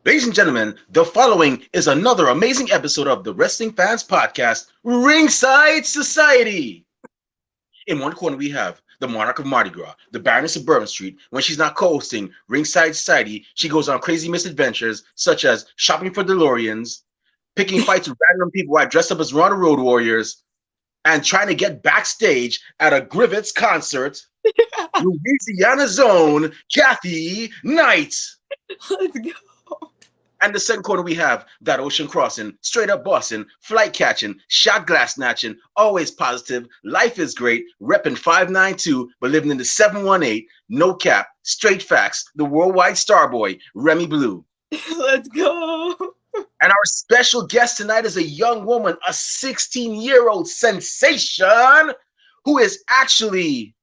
Ladies and gentlemen, the following is another amazing episode of the Wrestling Fans Podcast, Ringside Society. In one corner, we have the Monarch of Mardi Gras, the Baroness of Bourbon Street. When she's not co-hosting Ringside Society, she goes on crazy misadventures, such as shopping for DeLoreans, picking fights with random people who are dressed up as Raw Road Warriors, and trying to get backstage at a Grivetts concert. Louisiana's own Kathy Knight. Let's go. And the second quarter, we have that ocean crossing, straight up bossing, flight catching, shot glass snatching, always positive, life is great, repping 592, but living in the 718, no cap, straight facts, the worldwide star boy, Remy Blue. Let's go. And our special guest tonight is a young woman, a 16-year-old sensation who is actually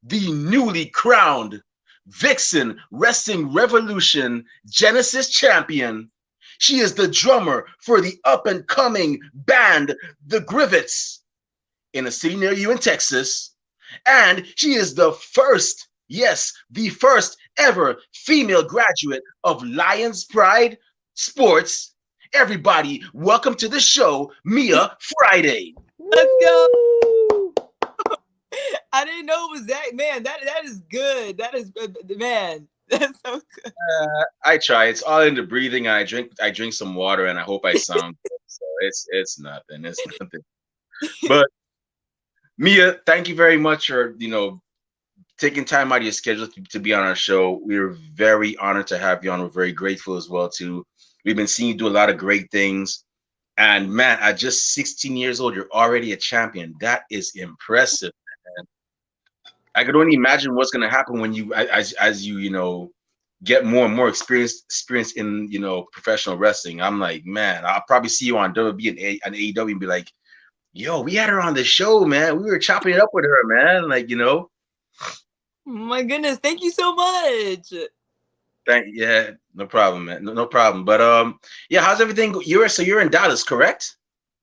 the newly crowned Vixen Wrestling Revolution Genesis champion. She is the drummer for the up-and-coming band, the Grivetts, in a city near you in Texas. And she is the first, yes, the first ever female graduate of Lions Pride Sports. Everybody, welcome to the show, Mia Friday. Let's go. I didn't know it was that, man. That is good. That is good, man. That's so good. I try. It's all in the breathing. I drink some water, and I hope I sound good. So it's nothing. It's nothing. But Mia, thank you very much for taking time out of your schedule to be on our show. We're very honored to have you on. We're very grateful as well too. We've been seeing you do a lot of great things, and man, at just 16 years old, you're already a champion. That is impressive. I could only imagine what's going to happen when you, as you get more and more experience in professional wrestling. I'm like, man, I'll probably see you on WWE and AEW and be like, yo, we had her on the show, man. We were chopping it up with her, man. Oh my goodness, thank you so much. Yeah, no problem, man. No problem. But yeah, how's everything? You're in Dallas, correct?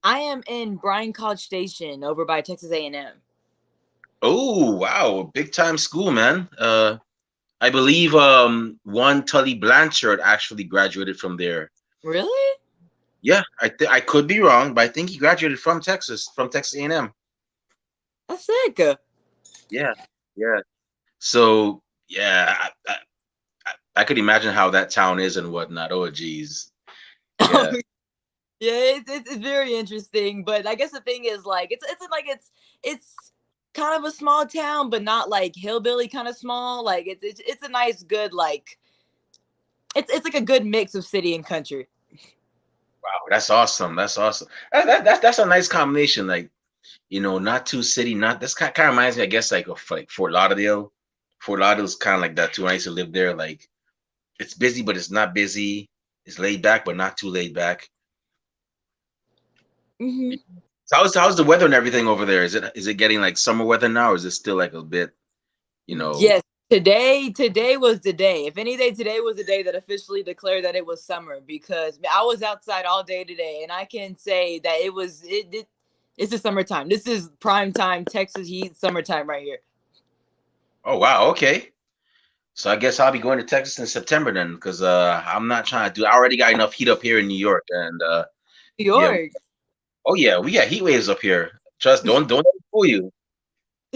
I am in Bryan College Station over by Texas A&M. Oh, wow. Big time school, man. I believe one Tully Blanchard actually graduated from there. Really? Yeah, I could be wrong, but I think he graduated from Texas A&M. That's sick. Yeah. So, yeah, I could imagine how that town is and whatnot. Oh, geez. Yeah. Yeah, it's very interesting, but I guess the thing is it's kind of a small town, but not like hillbilly kind of small. Like it's a nice, good, like it's like a good mix of city and country. Wow, that's awesome. That's a nice combination. Like, not too city, that's kind of reminds me, I guess, like of like Fort Lauderdale. Fort Lauderdale's kind of like that too. I used to live there. Like, it's busy, but it's not busy. It's laid back, but not too laid back. Mm-hmm. So how's the weather and everything over there? Is it getting like summer weather now, or is it still like a bit, Yes, today was the day. If any day, today was the day that officially declared that it was summer, because I was outside all day today, and I can say that it's the summertime. This is prime time Texas heat summertime right here. Oh wow, okay. So I guess I'll be going to Texas in September then, because I'm not trying to I already got enough heat up here in New York, and New York. Yeah. Oh yeah, we got heat waves up here. Just don't let it fool you.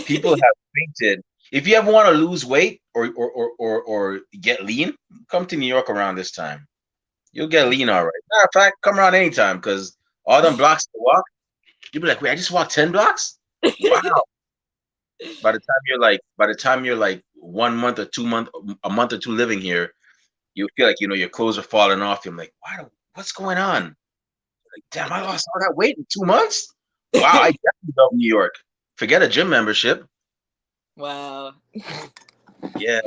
People have fainted. If you ever want to lose weight or get lean, come to New York around this time. You'll get lean all right. Matter of fact, come around anytime, because all them blocks to walk, you'll be like, wait, I just walked 10 blocks? Wow. By the time you're like 1 month or 2 month, a month or two living here, you feel like your clothes are falling off. You're like, what's going on? Like, damn, I lost all that weight in 2 months. Wow, I definitely love New York. Forget a gym membership. Wow. Yeah.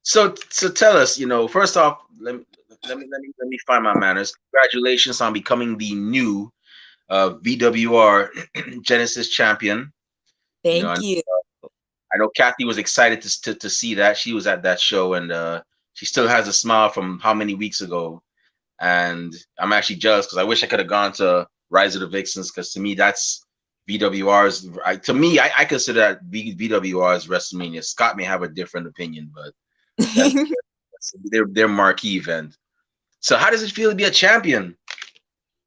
So tell us, first off, let me find my manners. Congratulations on becoming the new VWR Genesis champion. Thank you. I know Kathy was excited to see that. She was at that show, and she still has a smile from how many weeks ago. And I'm actually jealous, because I wish I could have gone to Rise of the Vixens, because to me that's VWR's. To me, I consider that VWR's WrestleMania. Scott may have a different opinion, but that's their marquee event. So how does it feel to be a champion?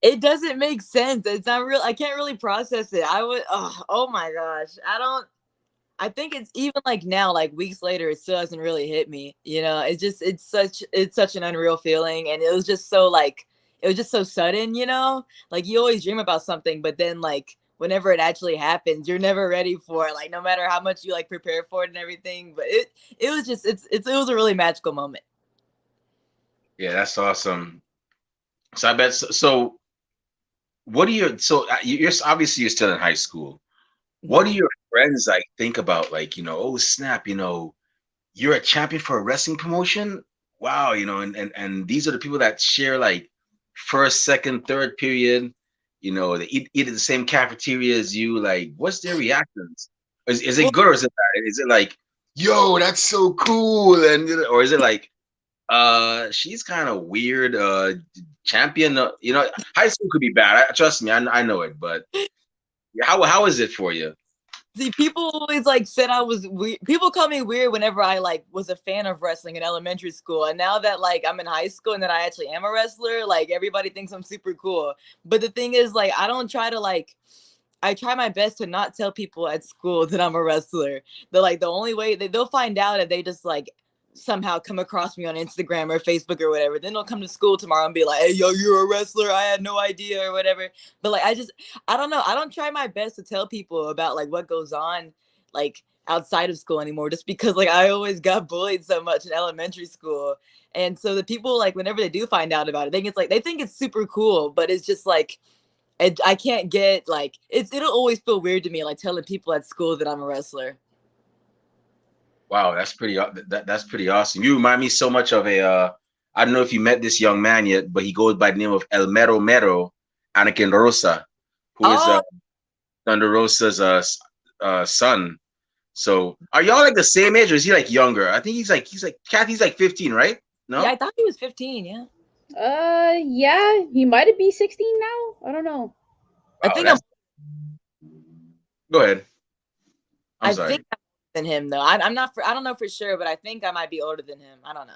It doesn't make sense. It's not real. I can't really process it. I would. Oh my gosh. I don't. I think it's even like now, like weeks later, it still hasn't really hit me. You know, it's just it's such an unreal feeling, and it was just so like it was just so sudden. You know, like you always dream about something, but then like whenever it actually happens, you're never ready for it. Like no matter how much you like prepare for it and everything, but it was just it was a really magical moment. Yeah, that's awesome. So I bet so. What do you so you're obviously you're still in high school. What do Mhm. your friends like think about like, oh snap, you're a champion for a wrestling promotion? Wow, and these are the people that share like first, second, third period, they eat at the same cafeteria as you. Like, what's their reactions? Is it Well, good or is it bad? Is it like, yo, that's so cool? Or is it like, she's kind of weird, champion, high school could be bad. Trust me, I know it, but how is it for you? see, people always like said I was weird. People call me weird whenever I like was a fan of wrestling in elementary school, and now that like I'm in high school and that I actually am a wrestler, like everybody thinks I'm super cool. But the thing is, like, I don't try to like. I try my best to not tell people at school that I'm a wrestler. They're like the only way they'll find out if they just like somehow come across me on Instagram or Facebook or whatever. Then they'll come to school tomorrow and be like, "Hey, yo, you're a wrestler. I had no idea," or whatever. But like, I don't know. I don't try my best to tell people about like what goes on, like outside of school anymore, just because like I always got bullied so much in elementary school. And so the people like whenever they do find out about it, they think it's super cool, but it's just like I can't get like it'll always feel weird to me like telling people at school that I'm a wrestler. Wow, that's that's pretty awesome. You remind me so much of a I don't know if you met this young man yet, but he goes by the name of El Mero Mero, Anakin Rosa, who is Oh, Thunder Rosa's son. So are y'all like the same age or is he like younger? I think he's like Kathy's like 15, right? yeah, No? I thought he was 15. Yeah, Yeah, he might be 16 now. I don't know. I Wow, think I'm. that's go ahead. I'm I think sorry. I'm older than him though. I'm not. I don't know for sure, but I think I might be older than him. I don't know.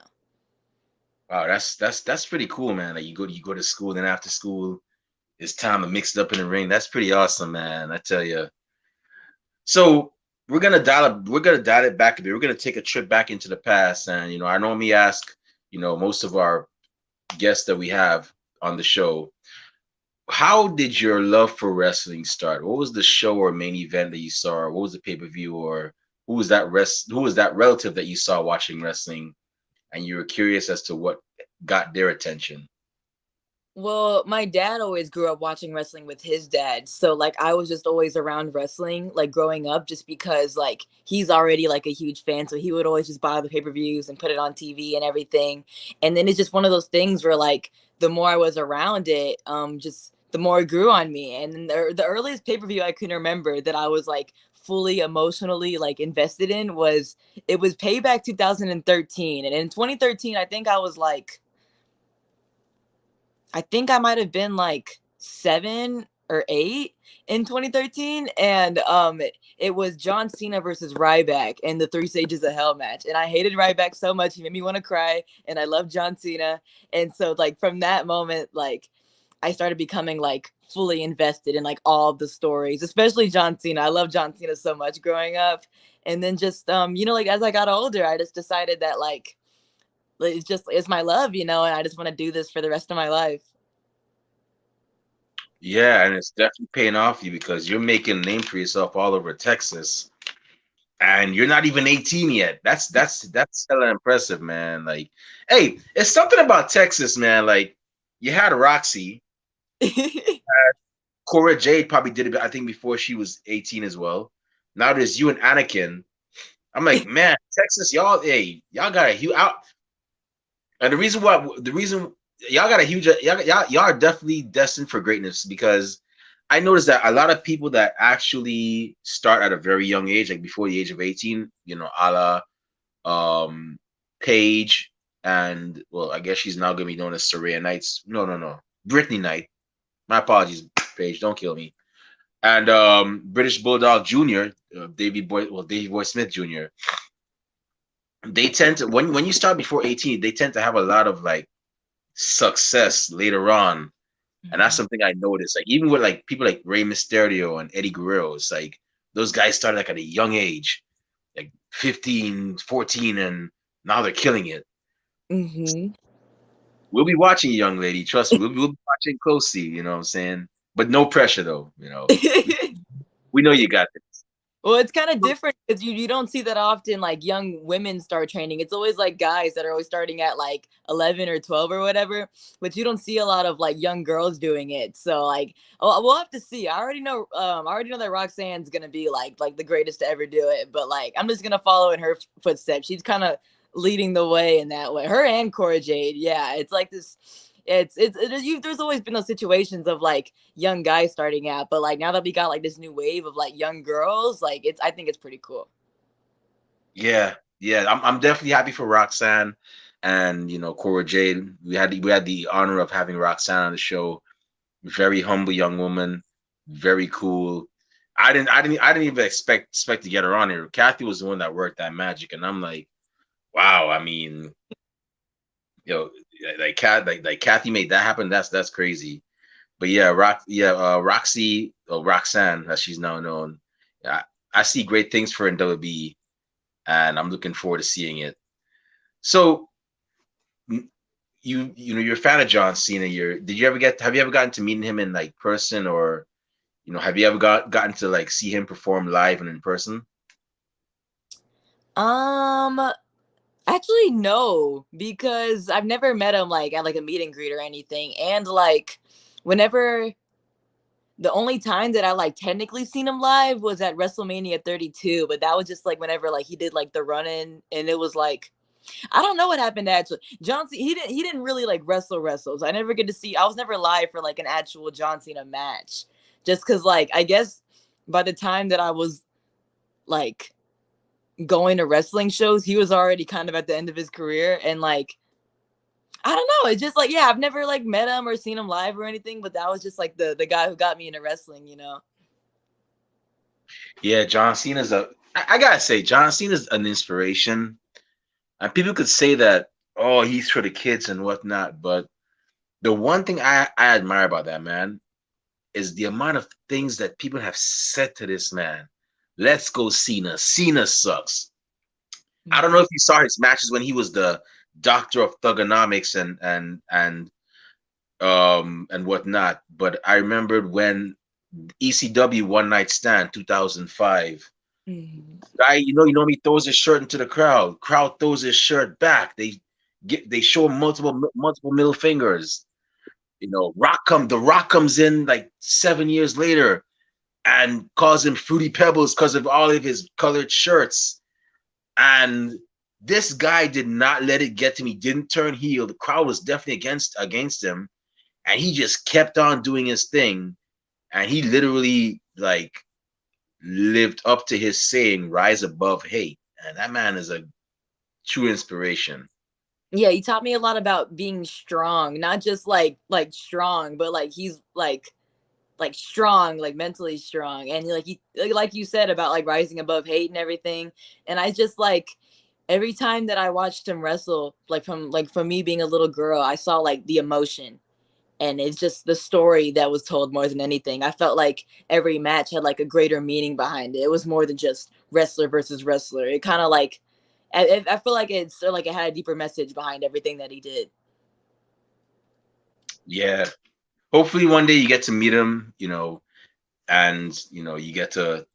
Wow, that's pretty cool, man. Like you go to school, then after school, it's time to mix it up in the ring. That's pretty awesome, man. I tell you. So we're gonna dial it back a bit. We're gonna take a trip back into the past, and I normally ask most of our guests that we have on the show, how did your love for wrestling start? What was the show or main event that you saw? Or what was the pay per view, or who was that relative that you saw watching wrestling, and you were curious as to what got their attention? Well, my dad always grew up watching wrestling with his dad. So like I was just always around wrestling like growing up just because like he's already like a huge fan, so he would always just buy the pay-per-views and put it on TV and everything. And then it's just one of those things where like the more I was around it, just the more it grew on me. And then the earliest pay-per-view I can remember that I was like fully emotionally like invested in was it was Payback 2013. And in 2013, I think I might have been like 7 or 8 in 2013, and it was John Cena versus Ryback in the Three Stages of Hell match, and I hated Ryback so much he made me want to cry, and I love John Cena, and so like from that moment, like I started becoming like fully invested in like all of the stories, especially John Cena. I love John Cena so much growing up, and then just like as I got older, I just decided that like it's my love, and I just want to do this for the rest of my life. Yeah, and it's definitely paying off you because you're making a name for yourself all over Texas, and you're not even 18 yet. That's hella impressive, man. Like, hey, it's something about Texas, man. Like, you had Roxy. Cora Jade probably did it, I think, before she was 18 as well. Now there's you and Anakin. I'm like, man, Texas, y'all, hey, y'all got a huge out. And the reason y'all got a huge, y'all are definitely destined for greatness because I noticed that a lot of people that actually start at a very young age, like before the age of 18, a la Paige, and well, I guess she's now gonna be known as Saraya Knights. No, no, no, Brittany Knight. My apologies, Paige. Don't kill me. And British Bulldog Jr., Davey Boy Smith Jr. They tend to when you start before 18, they tend to have a lot of like success later on. And that's something I noticed. Like even with like people like Rey Mysterio and Eddie Guerrero, it's like those guys started like at a young age, like 15, 14, and now they're killing it. Mm-hmm. We'll be watching, young lady. Trust me, we'll be watching closely. You know what I'm saying? But no pressure, though. You know, we know you got this. Well, it's kind of different because you don't see that often, like young women start training. It's always like guys that are always starting at like 11 or 12 or whatever, but you don't see a lot of like young girls doing it. So like, oh, we'll have to see. I already know that Roxanne's gonna be like the greatest to ever do it, but like I'm just gonna follow in her footsteps. She's kind of leading the way in that way. Her and Cora Jade, yeah, it's like this. There's always been those situations of like young guys starting out, but like now that we got like this new wave of like young girls, like I think it's pretty cool. Yeah, yeah. I'm definitely happy for Roxanne and Cora Jade. We had the honor of having Roxanne on the show. Very humble young woman, very cool. I didn't even expect to get her on here. Kathy was the one that worked that magic, and I'm like, wow. I mean, like Kathy made that happen. That's crazy. But yeah, Roxy, or Roxanne, as she's now known. Yeah, I see great things for her in WWE, and I'm looking forward to seeing it. So, you're a fan of John Cena. Have you ever gotten to meet him in like person, or have you ever gotten to like see him perform live and in person? Actually, no, because I've never met him like at like a meet and greet or anything, and like whenever the only time that I like technically seen him live was at WrestleMania 32, but that was just like whenever like he did like the run in, and it was like I don't know what happened actually. John Cena, he didn't really like wrestle. So I never get to see. I was never live for like an actual John Cena match, just because like I guess by the time that I was like going to wrestling shows, he was already kind of at the end of his career, and like I don't know. It's just like, yeah, I've never like met him or seen him live or anything, but that was just like the guy who got me into wrestling. Yeah, John Cena's I gotta say, John Cena's an inspiration. And people could say that, oh, he's for the kids and whatnot, but the one thing I admire about that man is the amount of things that people have said to this man. Let's go, Cena. Cena sucks. I don't know if you saw his matches when he was the doctor of thugonomics and whatnot, but I remembered when ECW One Night Stand 2005. Guy, he throws his shirt into the crowd. Crowd throws his shirt back. They show multiple middle fingers. The Rock comes in like 7 years later and calls him Fruity Pebbles because of all of his colored shirts. And this guy did not let it get to me. Didn't turn heel. The crowd was definitely against him, and he just kept on doing his thing. And he literally like lived up to his saying, "Rise above hate." And that man is a true inspiration. Yeah, he taught me a lot about being strong, not just like strong, but like he's like strong, like mentally strong, and like you said about like rising above hate and everything. And I just like every time that I watched him wrestle, like from me being a little girl, I saw like the emotion, and it's just the story that was told more than anything. I felt like every match had like a greater meaning behind it. It was more than just wrestler versus wrestler. It kind of like I feel like it had a deeper message behind everything that he did. Yeah. Hopefully one day you get to meet him, and you get to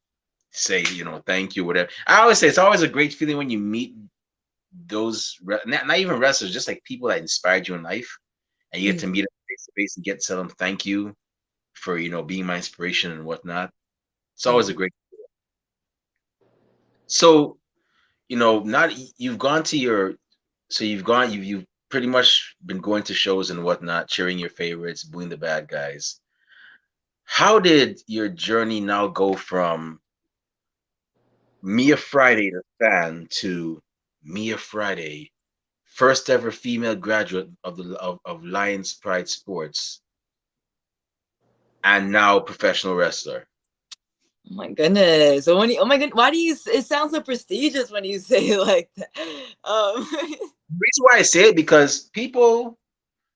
say, thank you, whatever. I always say it's always a great feeling when you meet those not even wrestlers, just like people that inspired you in life, and you get to meet them face to face and get to tell them thank you for being my inspiration and whatnot. It's always a great feeling. So not you've gone to your so you've pretty much been going to shows and whatnot, cheering your favorites, booing the bad guys. How did your journey now go from Mia Friday, the fan, to Mia Friday, first ever female graduate of Lions Pride Sports, and now professional wrestler? Oh my goodness! So oh my goodness! Why do you? It sounds so prestigious when you say it like that. The reason why I say it, because people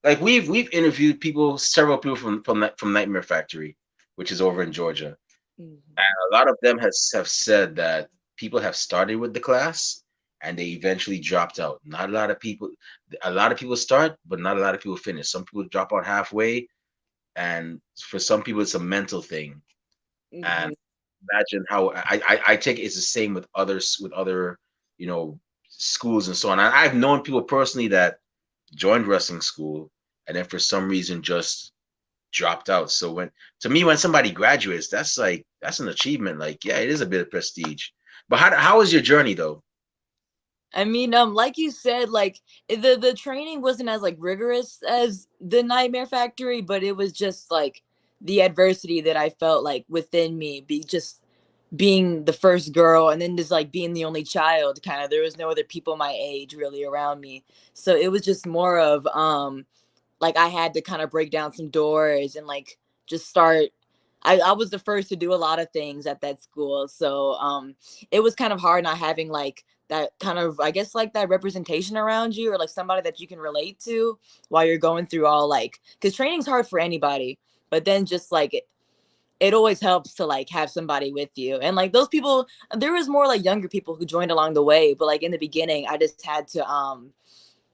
like we've interviewed people, several people from Nightmare Factory, which is over in Georgia, Mhm. and a lot of them have said that people have started with the class and they eventually dropped out. Not a lot of people start, but not a lot of people finish. Some people drop out halfway, and for some people it's a mental thing. And Mhm. imagine how I take it, it's the same with others, with other, you know, schools and so on. I've known people personally that joined wrestling school and then for some reason just dropped out. So when, to me, when somebody graduates, that's like that's an achievement. Like, yeah, it is a bit of prestige. But how was your journey though? I mean, like you said, like the training wasn't as like rigorous as the Nightmare Factory, but it was just like the adversity that I felt like within me, be just being the first girl and then just like being the only child. Kind of, there was no other people my age really around me, so it was just more of like I had to kind of break down some doors and like just start. I was the first to do a lot of things at that school. So it was kind of hard not having like that kind of, I guess, like that representation around you or like somebody that you can relate to while you're going through all like, because training's hard for anybody, but then just like it always helps to like have somebody with you. And like those people, there was more like younger people who joined along the way, but like in the beginning I just had to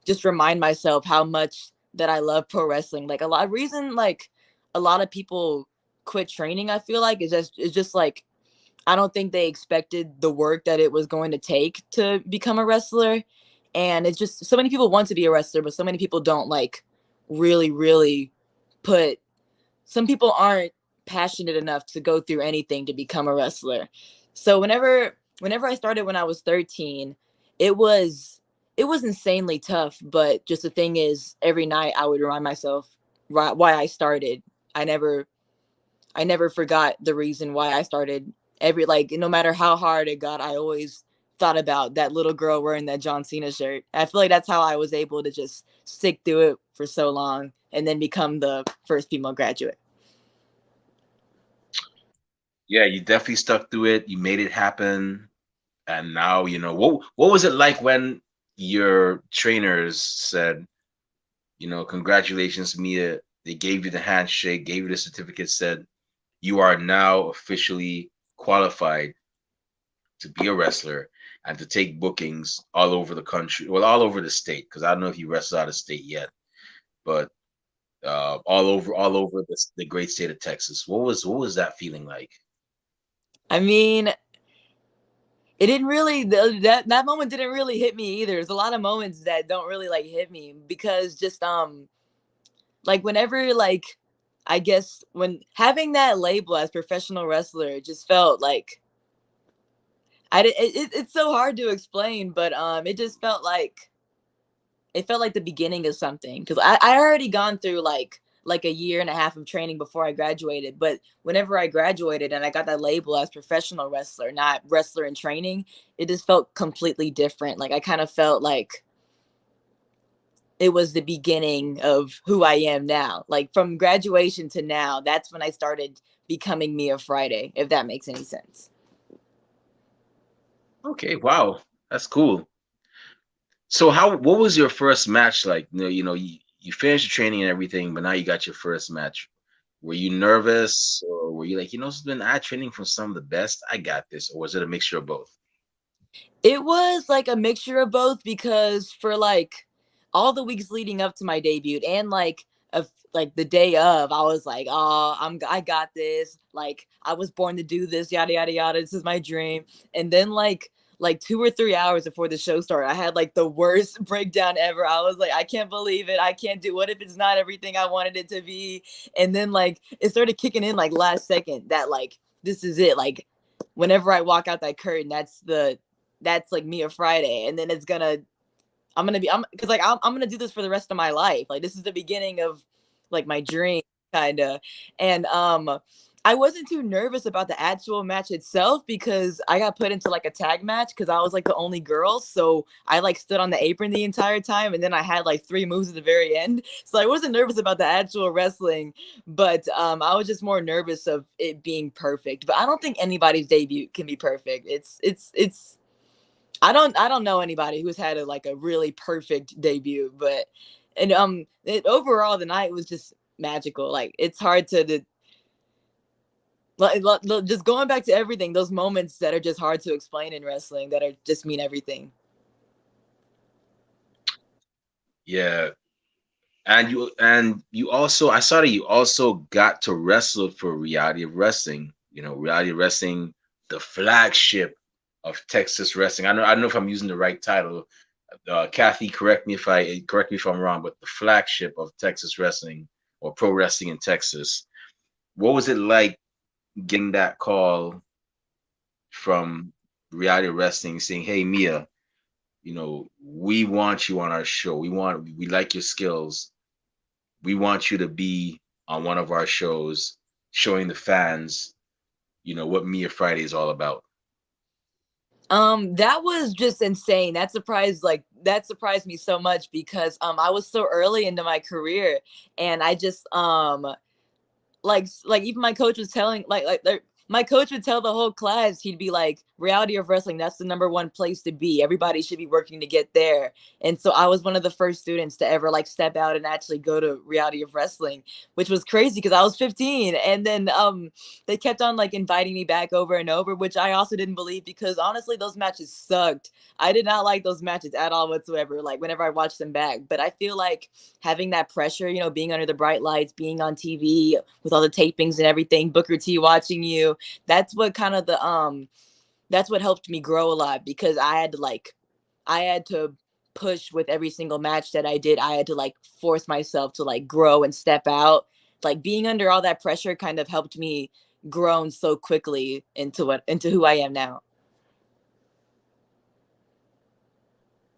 just remind myself how much that I love pro wrestling. Like a lot of reason like a lot of people quit training, I feel like it's just like I don't think they expected the work that it was going to take to become a wrestler. And it's just so many people want to be a wrestler, but so many people don't like really put, some people aren't passionate enough to go through anything to become a wrestler. So whenever I started when I was 13, it was it was insanely tough, but just the thing is every night I would remind myself why I started. I never I never forgot the reason why I started. Every like no matter how hard it got, I always thought about that little girl wearing that John Cena shirt. I feel like that's how I was able to just stick through it for so long and then become the first female graduate. Yeah, you definitely stuck through it. You made it happen. And now, you know, what was it like when your trainers said, you know, congratulations, Mia. They gave you the handshake, gave you the certificate, said you are now officially qualified to be a wrestler and to take bookings all over the country, well, all over the state, because I don't know if you wrestle out of state yet, but all over the great state of Texas. What was that feeling like? I mean, it didn't really that moment didn't really hit me either. There's a lot of moments that don't really like hit me because just like whenever like I guess when having that label as professional wrestler, it just felt like it's so hard to explain, but it just felt like it felt like the beginning of something because I already gone through like a year and a half of training before I graduated. But whenever I graduated and I got that label as professional wrestler, not wrestler in training, it just felt completely different. Like I kind of felt like it was the beginning of who I am now. Like from graduation to now, that's when I started becoming Mia Friday, if that makes any sense. Okay, wow, that's cool. So what was your first match like? You finished the training and everything, but now you got your first match. Were you nervous or were you like, it's been I training from some of the best. I got this, or was it a mixture of both? It was like a mixture of both because for like all the weeks leading up to my debut and like the day of, I was like, "Oh, I got this. Like I was born to do this. Yada yada yada. This is my dream." And then like 2 or 3 hours before the show started, I had like the worst breakdown ever. I was like, I can't believe it. I can't do. What if it's not everything I wanted it to be? And then like it started kicking in like last second that like this is it. Like whenever I walk out that curtain, that's like Mia Friday, and then I'm gonna be I'm because like I'm gonna do this for the rest of my life. Like this is the beginning of like my dream, kind of. And I wasn't too nervous about the actual match itself because I got put into like a tag match because I was like the only girl. So I like stood on the apron the entire time, and then I had like 3 moves at the very end. So I wasn't nervous about the actual wrestling, but I was just more nervous of it being perfect. But I don't think anybody's debut can be perfect. It's I don't know anybody who's had like a really perfect debut, but And overall the night was just magical. Like it's hard to just going back to everything, those moments that are just hard to explain in wrestling that are just mean everything. Yeah. And you also, I saw that you also got to wrestle for Reality of Wrestling. Reality of Wrestling, the flagship of Texas wrestling. I don't know if I'm using the right title. Kathy, correct me if I'm wrong, but the flagship of Texas wrestling or pro wrestling in Texas. What was it like getting that call from Reality of Wrestling saying, "Hey, Mia, we want you on our show. We like your skills. We want you to be on one of our shows, showing the fans, what Mia Friday is all about." That was just insane. That surprised me so much because I was so early into my career, and I just like even my coach was telling my coach would tell the whole class, he'd be like, reality of wrestling, that's the #1 place to be, everybody should be working to get there. And so I was one of the first students to ever like step out and actually go to reality of wrestling, which was crazy because I was 15. And then they kept on like inviting me back over and over, which I also didn't believe because honestly those matches sucked. I did not like those matches at all whatsoever, like whenever I watched them back. But I feel like having that pressure, being under the bright lights, being on TV with all the tapings and everything, Booker T watching you, that's what kind of that's what helped me grow a lot because I had to push with every single match that I did. I had to like force myself to like grow and step out. Like being under all that pressure kind of helped me grow so quickly into who I am now.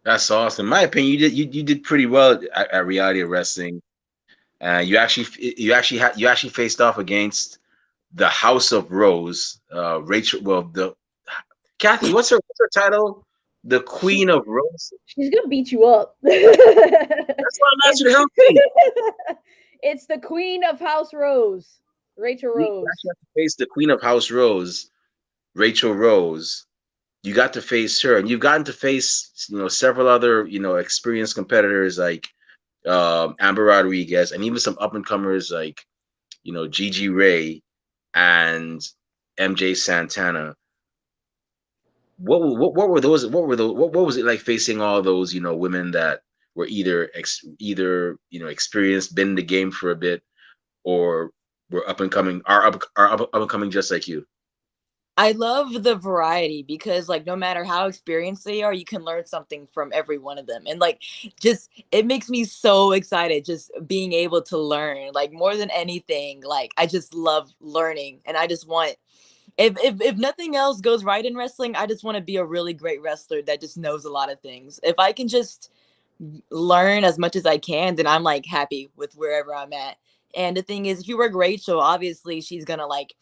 That's awesome. In my opinion, you did pretty well at Reality of Wrestling. You actually faced off against the House of Rose, Rachel. Well, the Kathy, what's her title? The Queen of Rose. She's gonna beat you up. That's why I'm asking to help me. It's the Queen of House Rose, Rachel You Rose. actually have to face the Queen of House Rose, Rachel Rose. You got to face her, and you've gotten to face several other experienced competitors like Amber Rodriguez, and even some up and comers like Gigi Ray and MJ Santana. What were those? What was it like facing all those women that were either experienced, been in the game for a bit, or were up and coming, up and coming just like you? I love the variety because like no matter how experienced they are, you can learn something from every one of them. And like just it makes me so excited just being able to learn. Like more than anything, like I just love learning and I just want if nothing else goes right in wrestling, I just want to be a really great wrestler that just knows a lot of things. If I can just learn as much as I can, then I'm like happy with wherever I'm at. And the thing is, if you work Rachel, obviously she's gonna like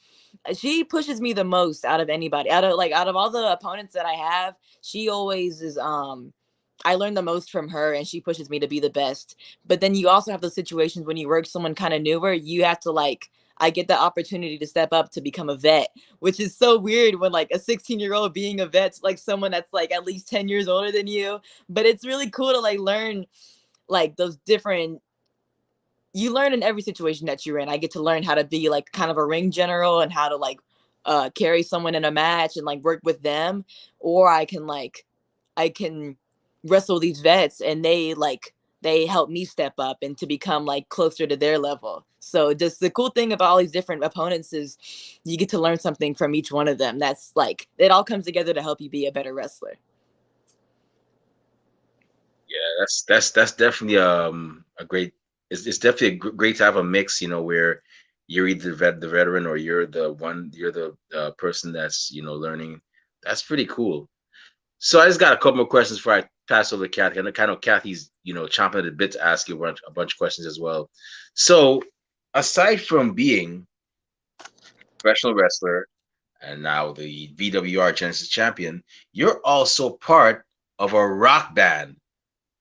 she pushes me the most out of anybody. Out of all the opponents that I have, she always is I learn the most from her and she pushes me to be the best. But then you also have those situations when you work someone kind of newer, you have to like I get the opportunity to step up to become a vet, which is so weird when like a 16-year-old being a vet's like someone that's like at least 10 years older than you. But it's really cool to like learn like those different you learn in every situation that you're in. I get to learn how to be like kind of a ring general and how to like carry someone in a match and like work with them, or I can wrestle these vets and they help me step up and to become like closer to their level. So just the cool thing about all these different opponents is you get to learn something from each one of them. That's like it all comes together to help you be a better wrestler. Yeah, that's definitely a great. It's definitely great to have a mix, where you're either the veteran or you're the person that's learning. That's pretty cool. So I just got a couple more questions before I pass over to Kathy. And I kind of Kathy's chomping at the bit to ask you a bunch of questions as well. So aside from being a professional wrestler and now the VWR Genesis champion, you're also part of a rock band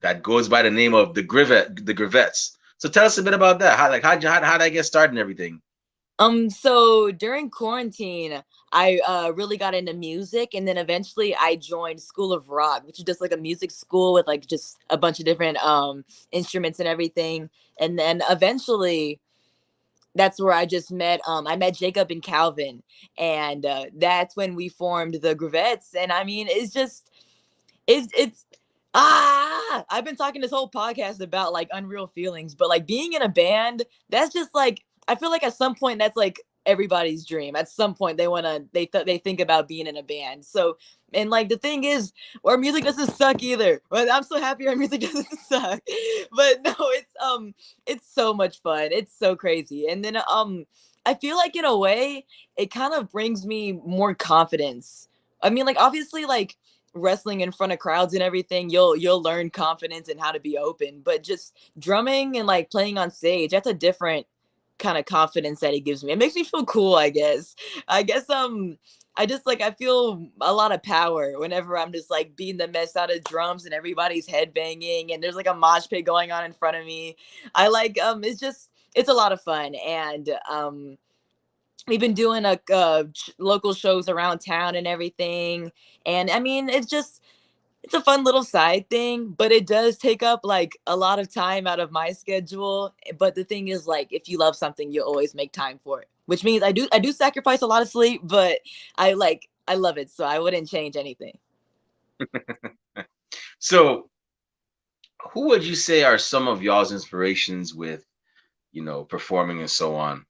that goes by the name of the Grivettes. So tell us a bit about that. How did I get started and everything? So during quarantine, I really got into music, and then eventually I joined School of Rock, which is just like a music school with like just a bunch of different instruments and everything. And then eventually that's where I met Jacob and Calvin, and that's when we formed the Gravettes. And I mean, it's I've been talking this whole podcast about like unreal feelings, but like being in a band, that's just like I feel like at some point that's like everybody's dream. At some point they think about being in a band. So and like the thing is, our music doesn't suck either. But I'm so happy our music doesn't suck. But no, it's so much fun. It's so crazy. And then I feel like in a way it kind of brings me more confidence. I mean, like obviously like wrestling in front of crowds and everything, you'll learn confidence and how to be open. But just drumming and like playing on stage, that's a different kind of confidence that it gives me. It makes me feel cool, I guess. I just like I feel a lot of power whenever I'm just like beating the mess out of drums and everybody's head banging and there's like a mosh pit going on in front of me. I like it's a lot of fun. And we've been doing local shows around town and everything. And I mean, it's a fun little side thing, but it does take up like a lot of time out of my schedule. But the thing is, like, if you love something, you always make time for it, which means I do sacrifice a lot of sleep, but I love it, so I wouldn't change anything. So, who would you say are some of y'all's inspirations with, performing and so on?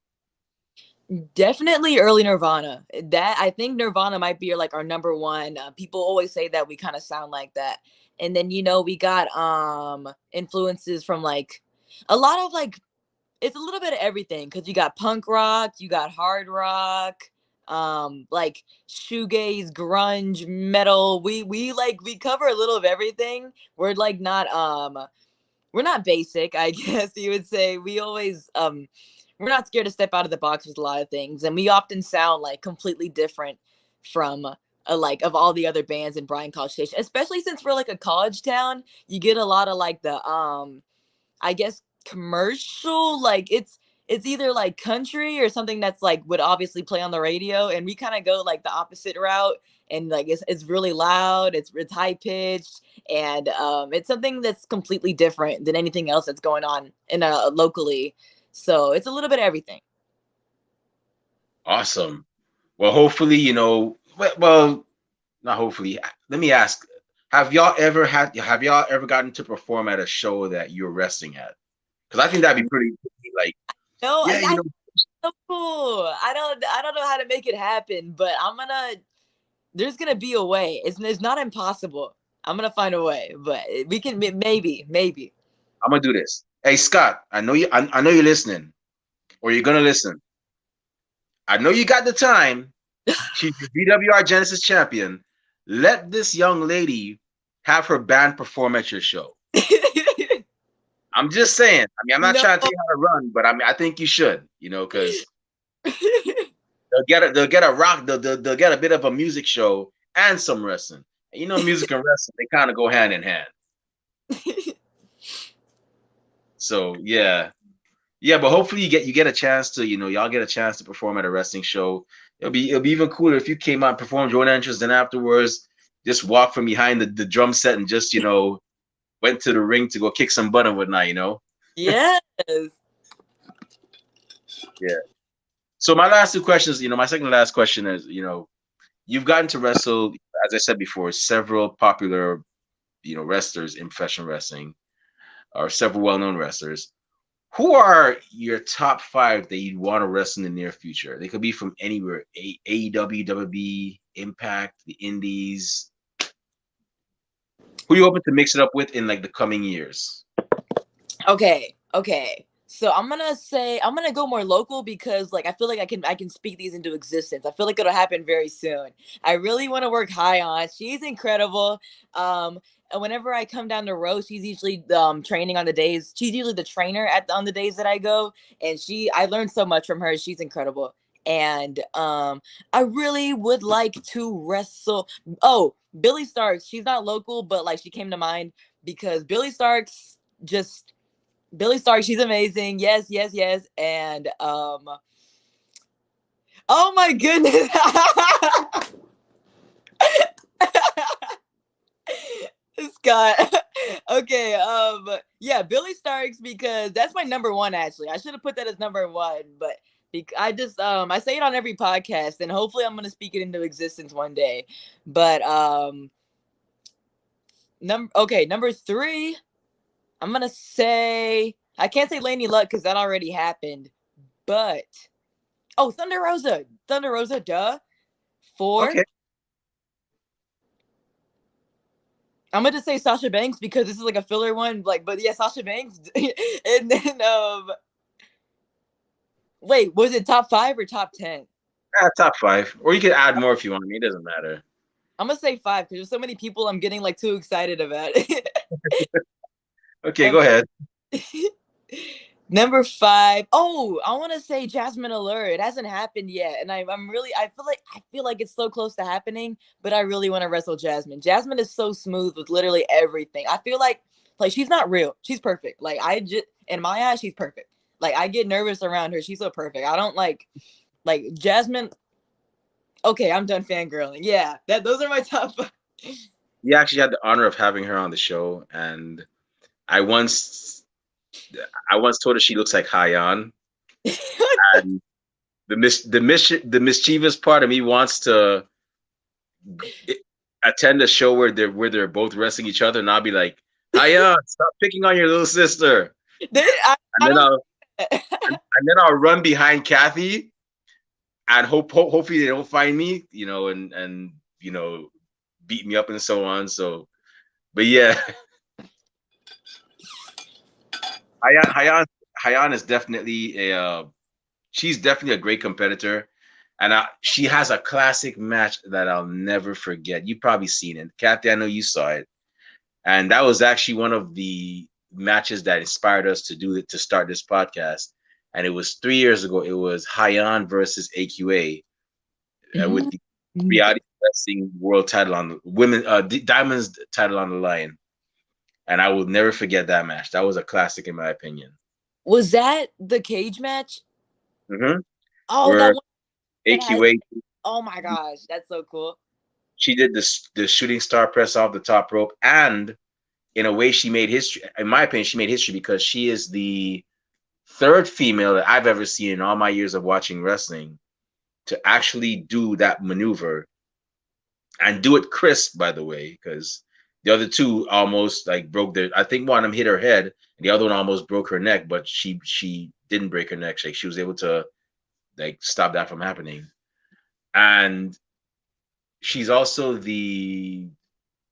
Definitely early Nirvana. That I think Nirvana might be like our number one. People always say that we kind of sound like that. And then we got influences from like a lot of like it's a little bit of everything because you got punk rock, you got hard rock, like shoegaze, grunge, metal. We cover a little of everything. We're not basic, I guess you would say. We're not scared to step out of the box with a lot of things, and we often sound like completely different from like of all the other bands in Bryan College Station, especially since we're like a college town. You get a lot of like the I guess commercial, like it's either like country or something that's like would obviously play on the radio, and we kind of go like the opposite route. And like it's really loud, it's high pitched, and it's something that's completely different than anything else that's going on in locally. So it's a little bit of everything. Awesome. Well, hopefully, well, not hopefully. Let me ask, have y'all ever gotten to perform at a show that you're wrestling at? Because I think that'd be pretty like, No, yeah, so cool. I don't know how to make it happen, but there's gonna be a way. It's not impossible. I'm gonna find a way, but we can maybe. I'm gonna do this. Hey, Scott, I know you're listening, or you're gonna listen. I know you got the time. She's the BWR Genesis champion. Let this young lady have her band perform at your show. I'm just saying. I mean, I'm not trying to tell you how to run, but I mean, I think you should. Because they'll get a rock. They'll get a bit of a music show and some wrestling. And music and wrestling, they kind of go hand in hand. So yeah. But hopefully you get a chance to, y'all get a chance to perform at a wrestling show. It'll be even cooler if you came out, performed your own entrance, then afterwards just walk from behind the drum set and just, went to the ring to go kick some butt and whatnot, Yes. Yeah. So my last two questions, my second to last question is, you've gotten to wrestle, as I said before, several popular, wrestlers in professional wrestling, or several well-known wrestlers. Who are your top 5 that you'd want to wrestle in the near future? They could be from anywhere: AEW, WWE, Impact, the Indies. Who are you hoping to mix it up with in like the coming years? Okay. So I'm gonna go more local because like I feel like I can speak these into existence. I feel like it'll happen very soon. I really want to work high on. She's incredible. And whenever I come down to Rose, she's usually training on the days. She's usually the trainer on the days that I go, and I learned so much from her. She's incredible. And I really would like to wrestle. Oh, Billy Starks. She's not local, but like she came to mind because Billy Starks, she's amazing. Yes. And Oh my goodness. Scott. Okay, yeah, Billy Starks, because that's my number one actually. I should have put that as number one, but I just I say it on every podcast and hopefully I'm gonna speak it into existence one day. But number three, I'm gonna say I can't say Lady Luck because that already happened. But Thunder Rosa. Thunder Rosa, duh. Four. Okay. I'm gonna just say Sasha Banks because this is like a filler one. Like, but yeah, Sasha Banks. And then wait, was it top 5 or top 10? Top 5. Or you can add more if you want. I mean, it doesn't matter. I'm gonna say 5 because there's so many people I'm getting like too excited about. Okay, go ahead. Number 5. Oh, I want to say Jasmine Allure. It hasn't happened yet, and I'm really I feel like it's so close to happening, but I really want to wrestle Jasmine. Jasmine is so smooth with literally everything. I feel like she's not real. She's perfect. Like I just in my eyes, she's perfect. Like I get nervous around her. She's so perfect. I don't like Jasmine. Okay, I'm done fangirling. Yeah, those are my top 5. You actually had the honor of having her on the show, and I once told her she looks like Hayan, and the mischievous part of me wants to attend a show where they're both wrestling each other, and I'll be like, Hayan, stop picking on your little sister. And then I'll run behind Kathy and hopefully they don't find me, and beat me up and so on. So, but yeah, Hayan is definitely she's definitely a great competitor, and she has a classic match that I'll never forget. You've probably seen it, Kathy. I know you saw it, and that was actually one of the matches that inspired us to start this podcast. And it was 3 years ago. It was Hayan versus AQA with the reality wrestling world title on the women, Diamond's title on the line. And I will never forget that match. That was a classic in my opinion. Was that the cage match? Mm-hmm. Oh, where that one. AQA. Oh my gosh, that's so cool. She did the shooting star press off the top rope, and in a way, she made history. In my opinion, she made history because she is the third female that I've ever seen in all my years of watching wrestling to actually do that maneuver and do it crisp, by the way, because the other two almost like broke their. I think one of them hit her head, and the other one almost broke her neck, but she didn't break her neck. She was able to stop that from happening. And she's also the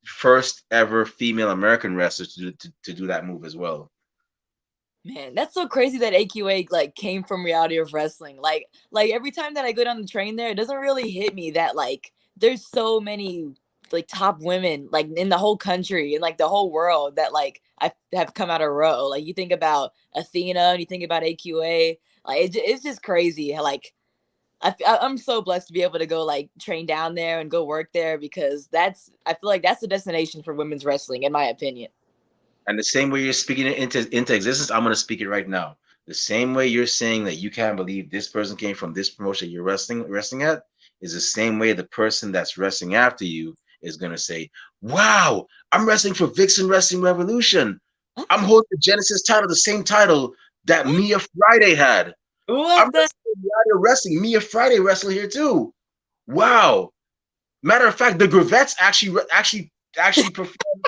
first ever female American wrestler to do that move as well. Man, that's so crazy that AQA came from reality of wrestling. Like every time that I go down the train there, it doesn't really hit me that there's so many top women in the whole country and the whole world that I have come out of row. Like you think about Athena and you think about AQA, it's just crazy. I'm so blessed to be able to go train down there and go work there because I feel like that's the destination for women's wrestling in my opinion. And the same way you're speaking it into existence, I'm going to speak it right now. The same way you're saying that you can't believe this person came from this promotion you're wrestling at is the same way the person that's wrestling after you is going to say, wow, I'm wrestling for Vixen Wrestling Revolution. I'm holding the Genesis title, the same title that Mia Friday had. I'm wrestling Mia Friday wrestle here too. Wow. Matter of fact, the Gravettes actually performed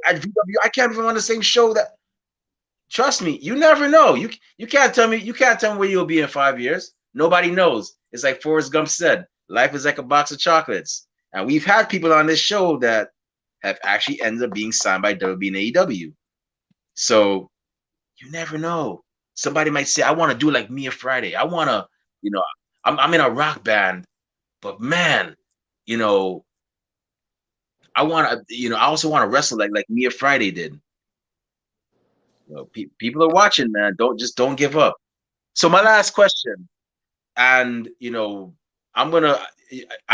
at VW. I can't even on the same show that. Trust me, you never know. You can't tell me where you'll be in 5 years. Nobody knows. It's like Forrest Gump said, life is like a box of chocolates. And we've had people on this show that have actually ended up being signed by WWE and AEW. So you never know. Somebody might say, I want to do like Mia Friday. I want to, I'm in a rock band, but man, I want to, I also want to wrestle like Mia Friday did. People are watching, man. Don't give up. So my last question, and I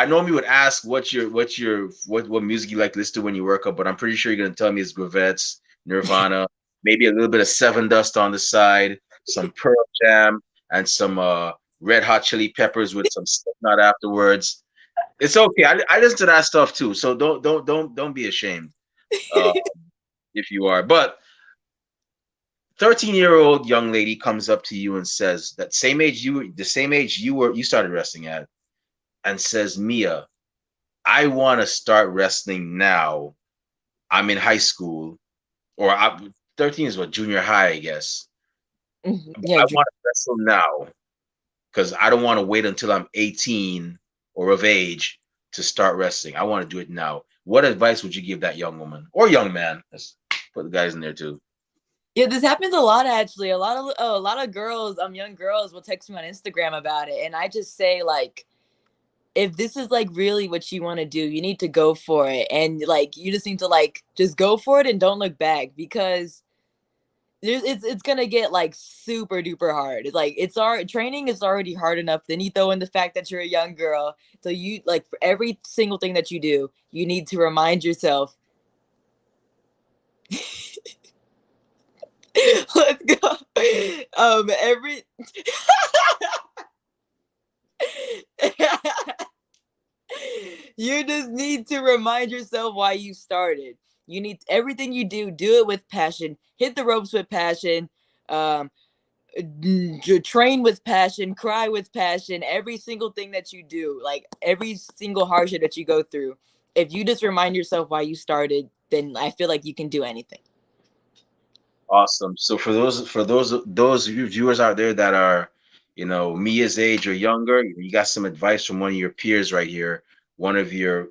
normally would ask what music you like to listen to when you work up, but I'm pretty sure you're gonna tell me it's Gravettes, Nirvana, maybe a little bit of Seven Dust on the side, some Pearl Jam, and some Red Hot Chili Peppers with some Slipknot afterwards. It's okay. I listen to that stuff too. So don't be ashamed uh, if you are. But 13-year-old young lady comes up to you and says that the same age you started wrestling at, and says, Mia, I want to start wrestling now. I'm in high school, or 13 is what, junior high, I guess. Yeah, I want to wrestle now because I don't want to wait until I'm 18 or of age to start wrestling. I want to do it now. What advice would you give that young woman or young man? Let's put the guys in there too. yeah, this happens a lot actually. A lot of girls, young girls will text me on Instagram about it, and I just say like, if this is like really what you want to do, you need to go for it, and like you just need to like just go for it and don't look back, because it's gonna get like super duper hard. It's like training is already hard enough. Then you throw in the fact that you're a young girl, so you like for every single thing that you do, you need to remind yourself. Let's go. Every you just need to remind yourself why you started. You need everything you do it with passion. Hit the ropes with passion. Um, train with passion, cry with passion. Every single thing that you do, like every single hardship that you go through, if you just remind yourself why you started, then I feel like you can do anything. Awesome. So for those of you viewers out there that are, Mia's age or younger, you got some advice from one of your peers right here. One of your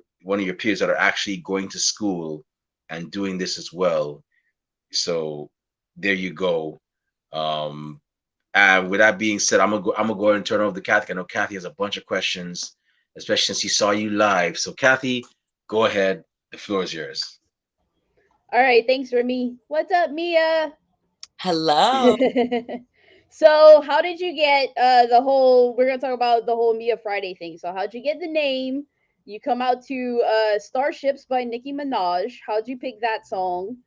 peers that are actually going to school and doing this as well. So there you go. Um, and with that being said, I'm gonna go ahead and turn over to Kathy. I know Kathy has a bunch of questions, especially since she saw you live. So Kathy, go ahead. The floor is yours. All right, thanks, Remy. What's up, Mia? Hello. So, how did you get the whole? We're gonna talk about the whole Mia Friday thing. So, how'd you get the name? You come out to Starships by Nicki Minaj. How'd you pick that song?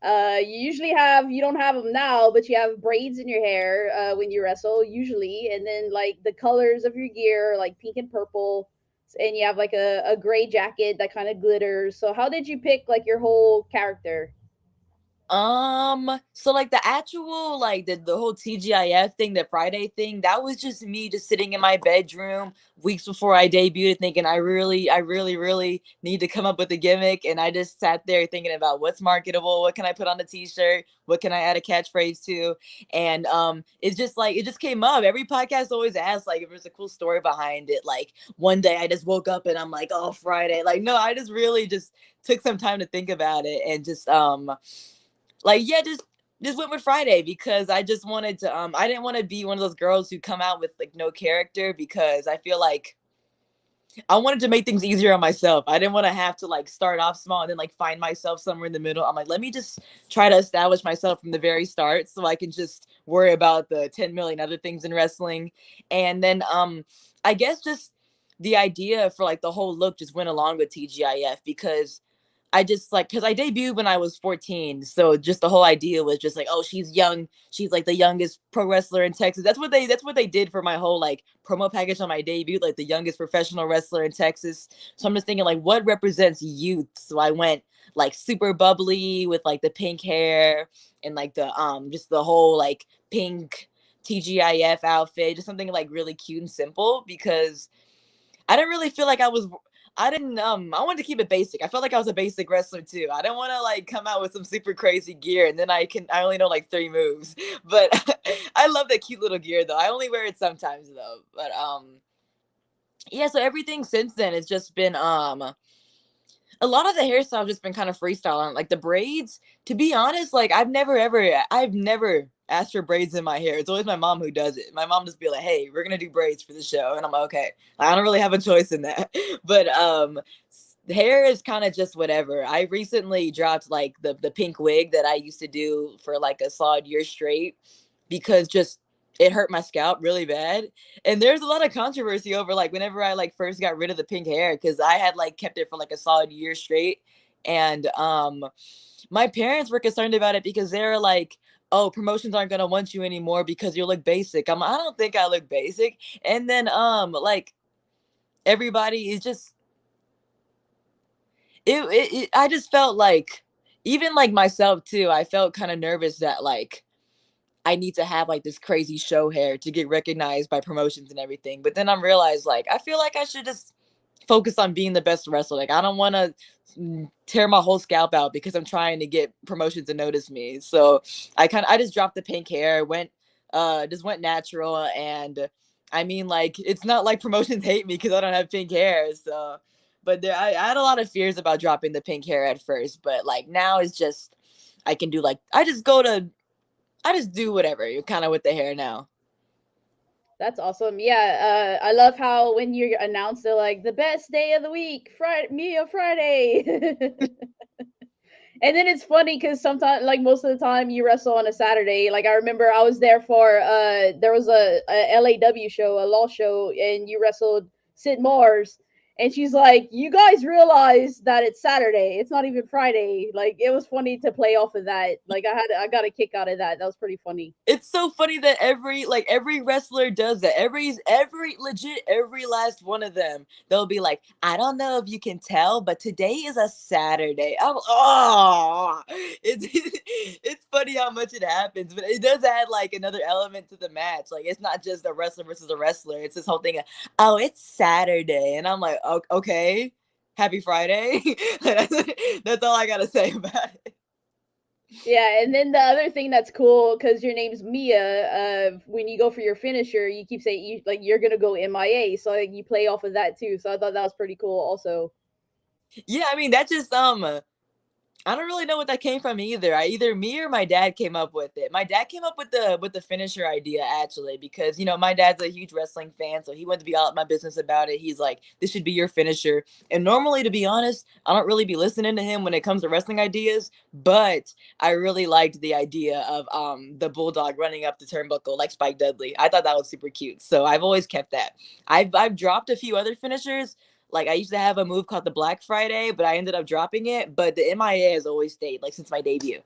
You usually you don't have them now, but you have braids in your hair when you wrestle, usually. And then, like, the colors of your gear are like pink and purple. And you have like a gray jacket that kind of glitters. So, how did you pick like your whole character? So like the actual like the whole TGIF thing, the Friday thing, that was just me just sitting in my bedroom weeks before I debuted, thinking I really need to come up with a gimmick, and I just sat there thinking about what's marketable, what can I put on the T-shirt, what can I add a catchphrase to, and it's just like it just came up. Every podcast always asks like if there's a cool story behind it. Like one day I just woke up and I'm like, oh, Friday. Like no, I just really just took some time to think about it and just like yeah, just went with Friday because I just wanted to I didn't want to be one of those girls who come out with like no character, because I feel like I wanted to make things easier on myself. I didn't want to have to like start off small and then like find myself somewhere in the middle. I'm like, let me just try to establish myself from the very start so I can just worry about the 10 million other things in wrestling. And then I guess just the idea for like the whole look just went along with TGIF, because I just like, because I debuted when I was 14, so just the whole idea was just like, oh, she's young, she's like the youngest pro wrestler in Texas. That's what they did for my whole like promo package on my debut, like the youngest professional wrestler in Texas. So I'm just thinking like, what represents youth? So I went like super bubbly with like the pink hair and like the just the whole like pink TGIF outfit, just something like really cute and simple, because I didn't really feel like I didn't I wanted to keep it basic. I felt like I was a basic wrestler too. I didn't want to like come out with some super crazy gear and then I only know like 3 moves. But I love that cute little gear though. I only wear it sometimes though. But yeah, so everything since then has just been a lot of the hairstyle have just been kind of freestyling. Like the braids, to be honest, like I've never asked for braids in my hair. It's always my mom who does it. My mom just be like, hey, we're gonna do braids for the show. And I'm like, okay. I don't really have a choice in that. But the hair is kind of just whatever. I recently dropped like the pink wig that I used to do for like a solid year straight, because just it hurt my scalp really bad. And there's a lot of controversy over like whenever I like first got rid of the pink hair, because I had like kept it for like a solid year straight. And my parents were concerned about it because they're like, oh, promotions aren't gonna want you anymore because you look basic. I don't think I look basic. And then like everybody is just I just felt like, even like myself too, I felt kind of nervous that like I need to have like this crazy show hair to get recognized by promotions and everything. But then I realized like I feel like I should just focus on being the best wrestler. Like I don't want to tear my whole scalp out because I'm trying to get promotions to notice me. So I just dropped the pink hair, went just went natural. And I mean, like, it's not like promotions hate me because I don't have pink hair. So but I had a lot of fears about dropping the pink hair at first, but like now it's just I can do like I just do whatever. You're kind of with the hair now. That's awesome. Yeah, I love how when you announce they're like the best day of the week, Friday, Mia Friday. And then it's funny because sometimes, like most of the time, you wrestle on a Saturday. Like I remember, I was there for there was a LAW show, a law show, and you wrestled Sid Mars, and she's like, "You guys realize that it's Saturday? It's not even Friday." Like it was funny to play off of that. Like I got a kick out of that. That was pretty funny. It's so funny that every wrestler does that. Every legit every last one of them. They'll be like, I don't know if you can tell, but today is a Saturday. It's it's funny how much it happens, but it does add like another element to the match. Like it's not just a wrestler versus a wrestler. It's this whole thing of, oh, it's Saturday, and I'm like, okay, happy Friday. That's all I gotta say about it. Yeah, and then the other thing that's cool because your name's Mia. When you go for your finisher, you keep saying you're gonna go MIA, so like you play off of that too. So I thought that was pretty cool, also. Yeah, I mean that just I don't really know what that came from either. Either me or my dad came up with it. My dad came up with the finisher idea actually because my dad's a huge wrestling fan, so he wanted to be all in my business about it. He's like, this should be your finisher. And normally, to be honest, I don't really be listening to him when it comes to wrestling ideas, but I really liked the idea of the bulldog running up the turnbuckle like Spike Dudley. I thought that was super cute. So I've always kept that. I've dropped a few other finishers. Like I used to have a move called the Black Friday, but I ended up dropping it. But the MIA has always stayed, like since my debut.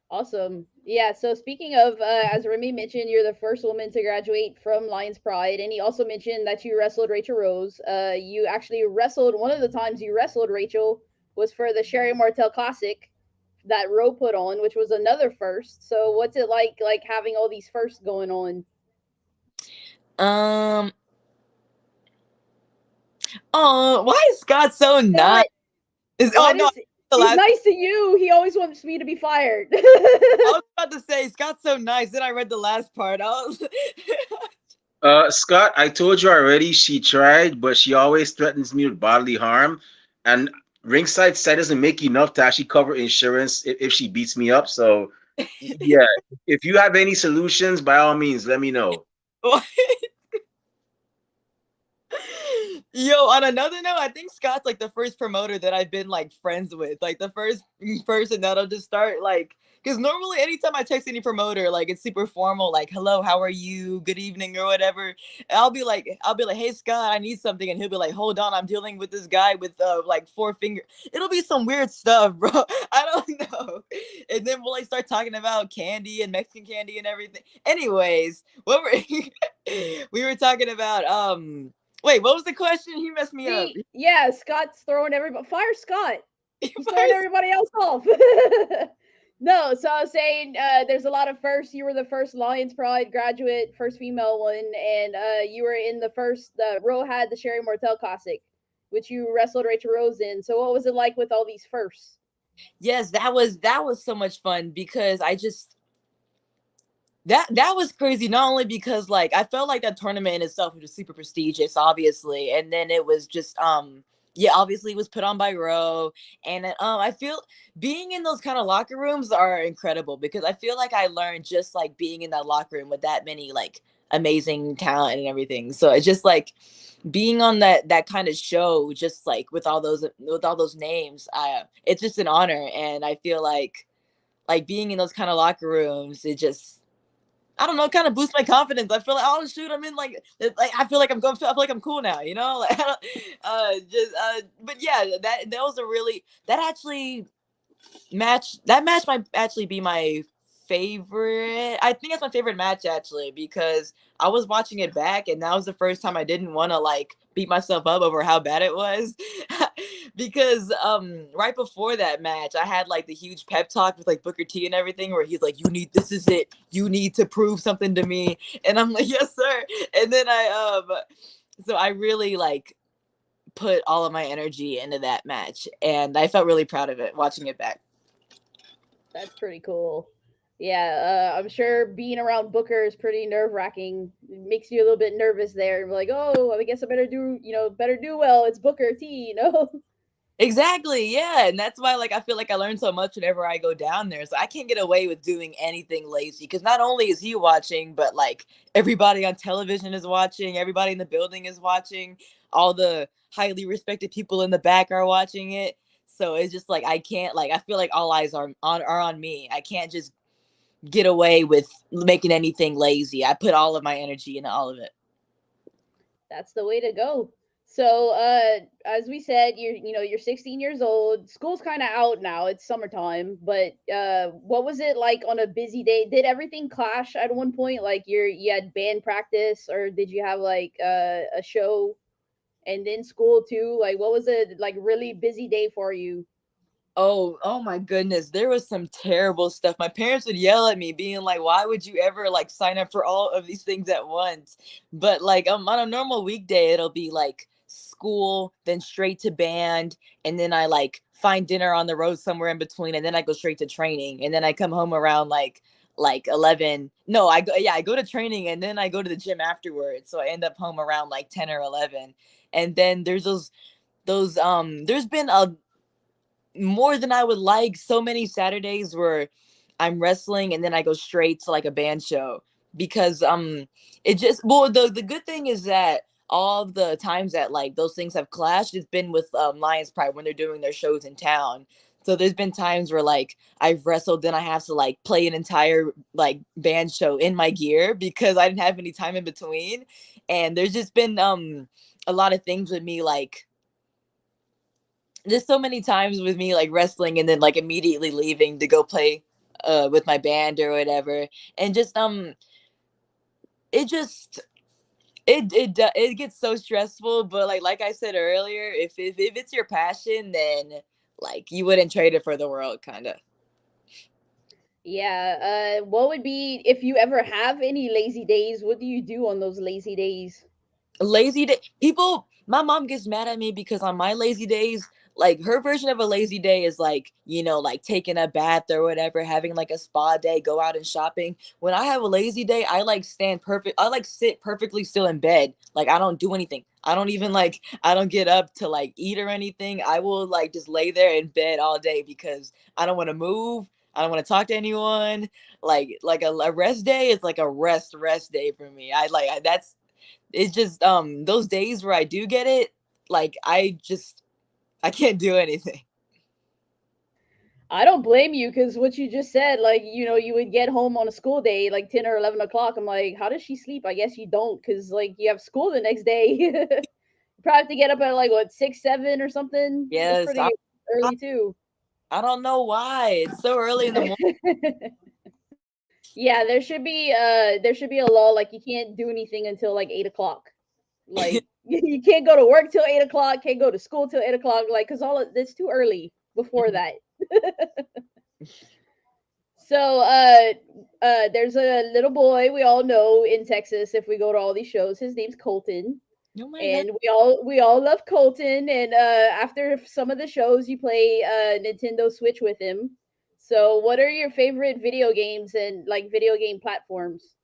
Awesome. Yeah, so speaking of, as Remy mentioned, you're the first woman to graduate from Lions Pride, and he also mentioned that you wrestled Rachel Rose. You actually wrestled, one of the times you wrestled Rachel was for the Sherry Martel Classic that Ro put on, which was another first. So what's it like having all these firsts going on? Oh, why is Scott so nice? Why does he's nice to you? He always wants me to be fired. I was about to say Scott's so nice. Then I read the last part. Scott, I told you already. She tried, but she always threatens me with bodily harm. And ringside side doesn't make enough to actually cover insurance if she beats me up. So, yeah, if you have any solutions, by all means, let me know. Yo, on another note, I think Scott's like the first promoter that I've been like friends with. Like the first person that'll just start like, because normally anytime I text any promoter, like it's super formal, like hello, how are you, good evening, or whatever. And I'll be like, hey Scott, I need something, and he'll be like, hold on, I'm dealing with this guy with like 4 fingers. It'll be some weird stuff, bro. I don't know. And then we'll like start talking about candy and Mexican candy and everything. Anyways, what were we were talking about wait, what was the question? He messed me up. Yeah, Scott's throwing everybody. Fire Scott. He's throwing everybody else off. No, so I was saying there's a lot of firsts. You were the first Lions Pride graduate, first female one, and you were in the first. Ro had the Sherry Martel Classic, which you wrestled Rachel Rose in. So what was it like with all these firsts? Yes, that was so much fun because I just that was crazy. Not only because like I felt like that tournament in itself was super prestigious, obviously, and then it was just yeah, obviously it was put on by Ro, and I feel being in those kind of locker rooms are incredible because I feel like I learned just like being in that locker room with that many like amazing talent and everything. So it's just like being on that kind of show, just like with all those names, it's just an honor, and I feel like being in those kind of locker rooms, it just I don't know, kind of boosts my confidence. I feel like, oh shoot, I'm in like I feel like I'm going. I feel like I'm cool now, you know. Like, but yeah, that was a really that actually That match might actually be my favorite. I think that's my favorite match actually, because I was watching it back and that was the first time I didn't want to like beat myself up over how bad it was. Because right before that match I had like the huge pep talk with like Booker T and everything, where he's like, this is it, you need to prove something to me, and I'm like, yes sir. And then so I really like put all of my energy into that match and I felt really proud of it watching it back. That's pretty cool. Yeah, I'm sure being around Booker is pretty nerve wracking. It makes you a little bit nervous there. Like, oh, I guess I better better do well. It's Booker T. Exactly, yeah, and that's why like I feel like I learn so much whenever I go down there. So I can't get away with doing anything lazy because not only is he watching, but like everybody on television is watching, everybody in the building is watching, all the highly respected people in the back are watching it. So it's just like I can't like I feel like all eyes are on me. I can't just get away with making anything lazy. I put all of my energy into all of it. That's the way to go. So, as we said, you're 16 years old. School's kind of out now. It's summertime, but what was it like on a busy day? Did everything clash at one point? Like you had band practice, or did you have like a show and then school too? Like, what was it like? Really busy day for you? Oh my goodness. There was some terrible stuff. My parents would yell at me, being like, why would you ever like sign up for all of these things at once? But like on a normal weekday, it'll be like school, then straight to band, and then I like find dinner on the road somewhere in between, and then I go straight to training, and then I come home around like 11. No, I go to training and then I go to the gym afterwards. So I end up home around like 10 or 11. And then there's those there's been a more than I would like. So many Saturdays where I'm wrestling and then I go straight to like a band show because it just well the good thing is that all of the times that like those things have clashed, it's been with Lions Pride when they're doing their shows in town. So there's been times where like I've wrestled, then I have to like play an entire like band show in my gear because I didn't have any time in between. And there's just been a lot of things with me like there's so many times with me like wrestling and then like immediately leaving to go play with my band or whatever, and just it just it gets so stressful, but like I said earlier, if it's your passion, then like you wouldn't trade it for the world, kind of. Yeah. What would be if you ever have any lazy days? What do you do on those lazy days? Lazy day people, my mom gets mad at me because on my lazy days, like her version of a lazy day is like, like taking a bath or whatever, having like a spa day, go out and shopping. When I have a lazy day, I like sit perfectly still in bed, like I don't do anything. I don't even like I don't get up to like eat or anything. I will like just lay there in bed all day because I don't want to move. I don't want to talk to anyone. Like a rest day is like a rest day for me. That's it's just those days where I do get it, like I can't do anything. I don't blame you because what you just said, like, you would get home on a school day, like 10 or 11 o'clock. I'm like, how does she sleep? I guess you don't because, like, you have school the next day. You probably have to get up at, like, what, 6, 7 or something? That's Yes, pretty I, early, too. I don't know why it's so early in the morning. Yeah, there should be a law, like, you can't do anything until, like, 8 o'clock. Like, you can't go to work till 8 o'clock, can't go to school till 8 o'clock, like, because it's too early before that. So, there's a little boy we all know in Texas. If we go to all these shows, his name's Colton, Oh my god. and we all love Colton. And after some of the shows, you play Nintendo Switch with him. So, what are your favorite video games and like video game platforms?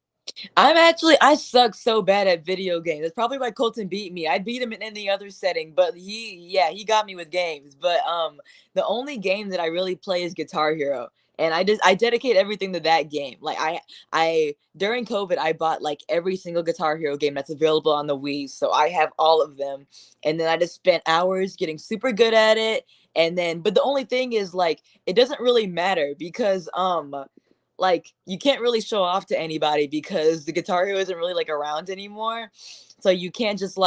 I suck so bad at video games. That's probably why Colton beat me. I beat him in any other setting, but he got me with games. But the only game that I really play is Guitar Hero. And I dedicate everything to that game. Like I during COVID I bought like every single Guitar Hero game that's available on the Wii. So I have all of them. And then I just spent hours getting super good at it. And then but the only thing is like it doesn't really matter because like you can't really show off to anybody because the Guitar Hero isn't really like around anymore. So you can't just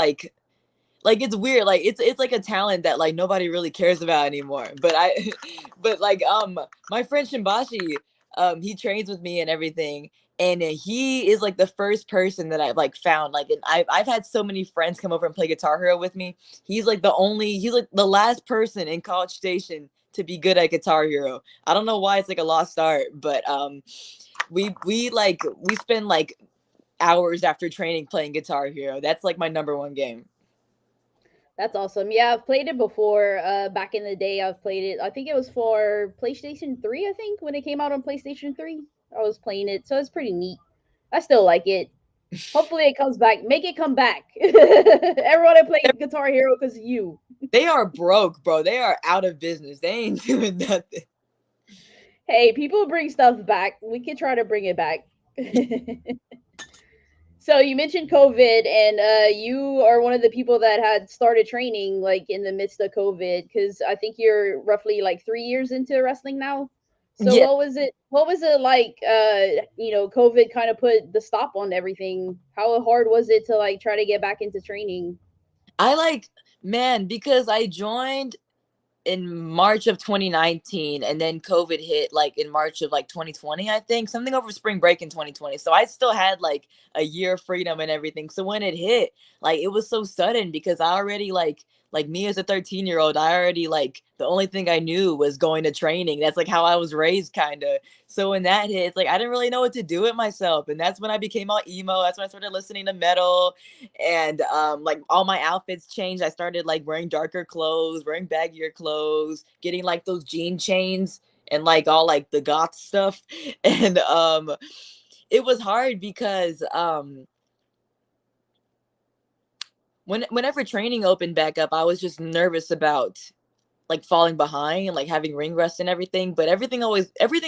like it's weird, like it's like a talent that like nobody really cares about anymore. But I but like my friend Shimbashi, he trains with me and everything, and he is like the first person that I've like found, like, and I've had so many friends come over and play Guitar Hero with me. He's like the last person in College Station to be good at Guitar Hero. I don't know why it's like a lost art, but we spend like hours after training playing Guitar Hero. That's like my number one game. That's awesome. Yeah, I've played it before. Back in the day, I've played it. I think it was for PlayStation 3, I think, when it came out on PlayStation 3. I was playing it, so it's pretty neat. I still like it. Hopefully it comes back. Make it come back. Everyone that played Guitar Hero because you. They are broke, bro. They are out of business. They ain't doing nothing. Hey, people bring stuff back. We can try to bring it back. So you mentioned COVID, and you are one of the people that had started training like in the midst of COVID, because I think you're roughly like 3 years into wrestling now. So Yeah, what was it? What was it like? COVID kind of put the stop on everything. How hard was it to like try to get back into training? I like, man, because I joined in March of 2019, and then COVID hit like in March of like 2020, I think, something over spring break in 2020. So I still had like a year of freedom and everything. So when it hit, like it was so sudden because I already like me as a 13-year-old, I already like the only thing I knew was going to training. That's like how I was raised kind of. So when that hit, it's like I didn't really know what to do with myself. And that's when I became all emo. That's when I started listening to metal, and like all my outfits changed. I started like wearing darker clothes, wearing baggier clothes, getting like those jean chains and like all like the goth stuff. And it was hard because whenever training opened back up, I was just nervous about like falling behind and like having ring rust and everything, but everything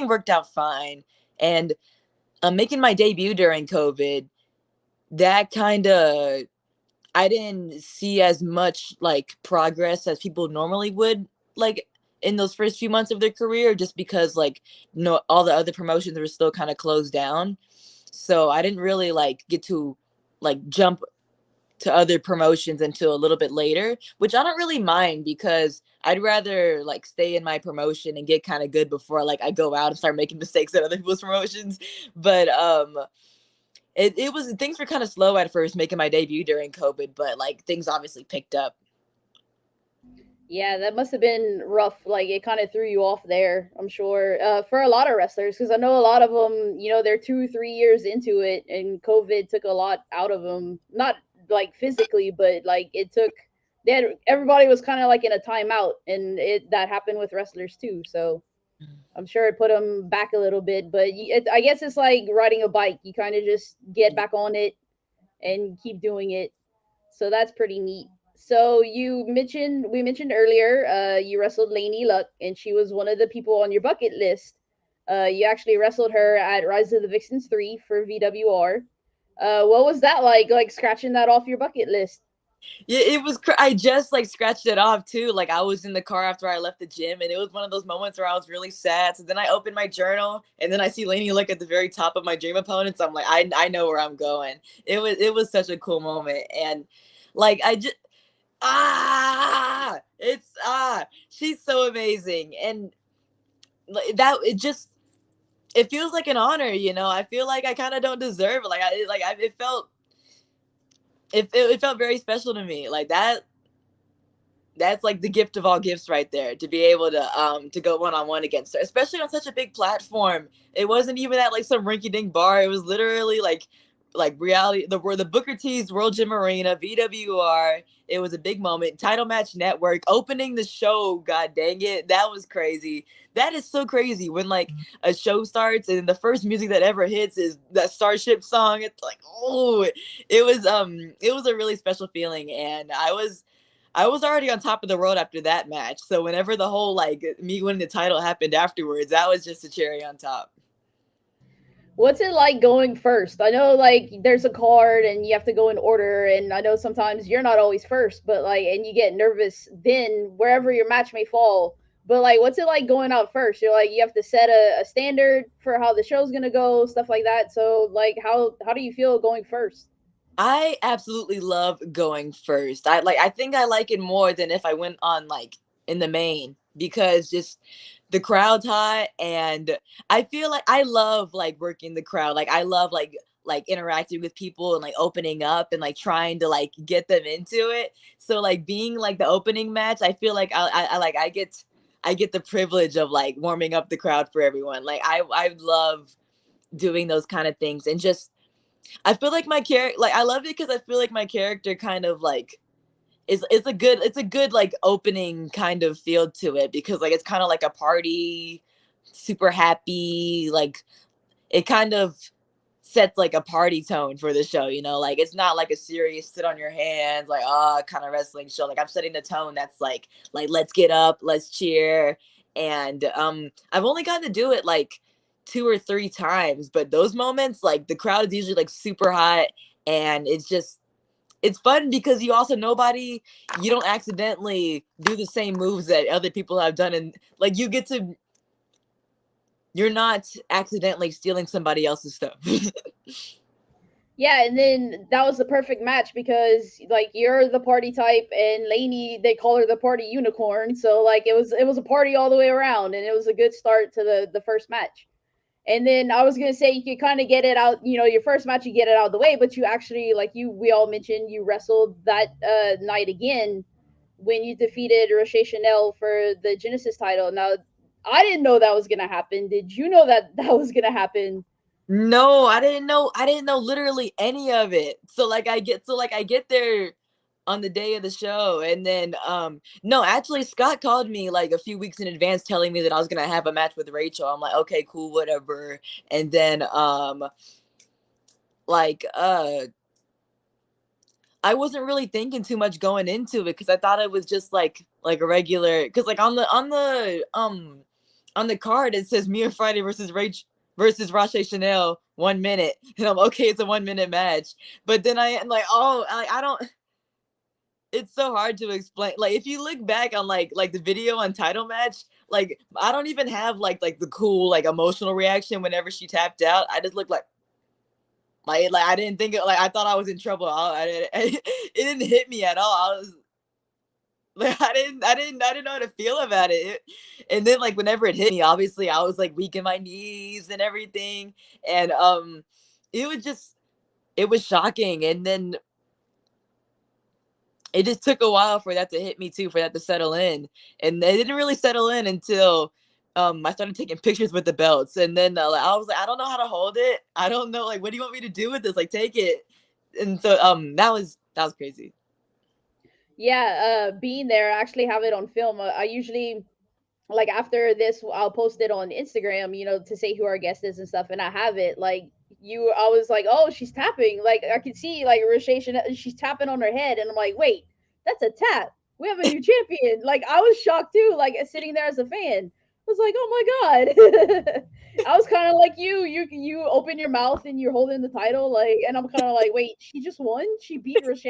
worked out fine. And making my debut during COVID, that kind of, I didn't see as much like progress as people normally would, like in those first few months of their career, just because like no, all the other promotions were still kind of closed down. So I didn't really like get to like jump to other promotions until a little bit later, which I don't really mind because I'd rather like stay in my promotion and get kind of good before like I go out and start making mistakes at other people's promotions. But it was, things were kind of slow at first making my debut during COVID, but like things obviously picked up. Yeah, that must have been rough. Like it kind of threw you off there, I'm sure, for a lot of wrestlers, because I know a lot of them, they're 2, 3 years into it, and COVID took a lot out of them. Not like physically, but like it took. They had, everybody was kind of like in a timeout, and it that happened with wrestlers too. So I'm sure it put them back a little bit. But I guess it's like riding a bike. You kind of just get back on it and keep doing it. So that's pretty neat. So we mentioned earlier, you wrestled Lainey Luck, and she was one of the people on your bucket list. You actually wrestled her at Rise of the Vixens 3 for VWR. What was that like scratching that off your bucket list? Yeah, it was. I just like scratched it off too. Like I was in the car after I left the gym, and it was one of those moments where I was really sad. So then I opened my journal, and then I see Lainey like at the very top of my dream opponents. I'm like, I know where I'm going. It was such a cool moment, and like I just she's so amazing, and that it just, it feels like an honor. I feel like I kind of don't deserve it. It felt, it felt very special to me. Like that's like the gift of all gifts right there, to be able to go one on one against her, especially on such a big platform. It wasn't even at like some rinky dink bar. It was literally like reality, the Booker T's World Gym Arena, VWR. It was a big moment. Title Match Network opening the show. God dang it, that was crazy. That is so crazy when like a show starts and the first music that ever hits is that Starship song. It's like, oh, it was a really special feeling, and I was already on top of the world after that match. So whenever the whole like me winning the title happened afterwards, that was just a cherry on top. What's it like going first? I know like there's a card and you have to go in order, and I know sometimes you're not always first, but like and you get nervous then wherever your match may fall. But like what's it like going out first? You're like you have to set a standard for how the show's gonna go, stuff like that. So like how do you feel going first? I absolutely love going first. I think I like it more than if I went on like in the main, because just the crowd's hot, and I feel like I love like working the crowd. Like I love like interacting with people and like opening up and like trying to like get them into it. So like being like the opening match, I feel like I get the privilege of like warming up the crowd for everyone. Like I love doing those kind of things, and just I feel like my character, like I love it because I feel like my character kind of like is it's a good like opening kind of feel to it, because like it's kind of like a party, super happy, like it kind of sets like a party tone for the show, you know, like it's not like a serious sit on your hands like kind of wrestling show. Like I'm setting the tone that's like let's get up, let's cheer. And I've only gotten to do it like 2 or 3 times, but those moments, like the crowd is usually like super hot, and it's fun because you also nobody you don't accidentally do the same moves that other people have done, and like you get to you're not accidentally stealing somebody else's stuff. Yeah, and then that was the perfect match because like you're the party type and Lainey they call her the party unicorn. So like it was a party all the way around and it was a good start to the first match. And then I was gonna say you could kind of get it out, your first match you get it out of the way, but you actually like we all mentioned you wrestled that night again when you defeated Roche Chanel for the Genesis title. Now I didn't know that was gonna happen. Did you know that that was gonna happen? No, I didn't know literally any of it. So I get there on the day of the show, and then no, actually Scott called me like a few weeks in advance telling me that I was going to have a match with Rachel. I'm like, "Okay, cool, whatever." And then like I wasn't really thinking too much going into it, because I thought it was just like a regular, because like on the card it says Mia Friday versus Rach versus Rache Chanel 1 minute, and I'm okay, it's a 1 minute match. But then I am like, oh, I don't. It's so hard to explain. Like if you look back on like the video on title match, like I don't even have like the cool like emotional reaction whenever she tapped out. I just look like I didn't think it, like I thought I was in trouble. It didn't hit me at all. I was like I didn't know how to feel about it. And then like whenever it hit me, obviously I was like weak in my knees and everything. And it was just it was shocking. And then it just took a while for that to hit me too, for that to settle in. And it didn't really settle in until I started taking pictures with the belts. And then like, I was like, I don't know how to hold it. I don't know, like, what do you want me to do with this? Like, take it. And so that was crazy. Yeah, being there, I actually have it on film. I usually like after this I'll post it on Instagram, to say who our guest is and stuff, and I have it like I was like, oh, she's tapping, like I could see like rotation, she's tapping on her head, and I'm like, wait, that's a tap. We have a new champion. Like I was shocked too, like sitting there as a fan. I was like, oh my god. I was kind of like you open your mouth and you're holding the title, like, and I'm kind of like, wait, she just won? She beat Roche?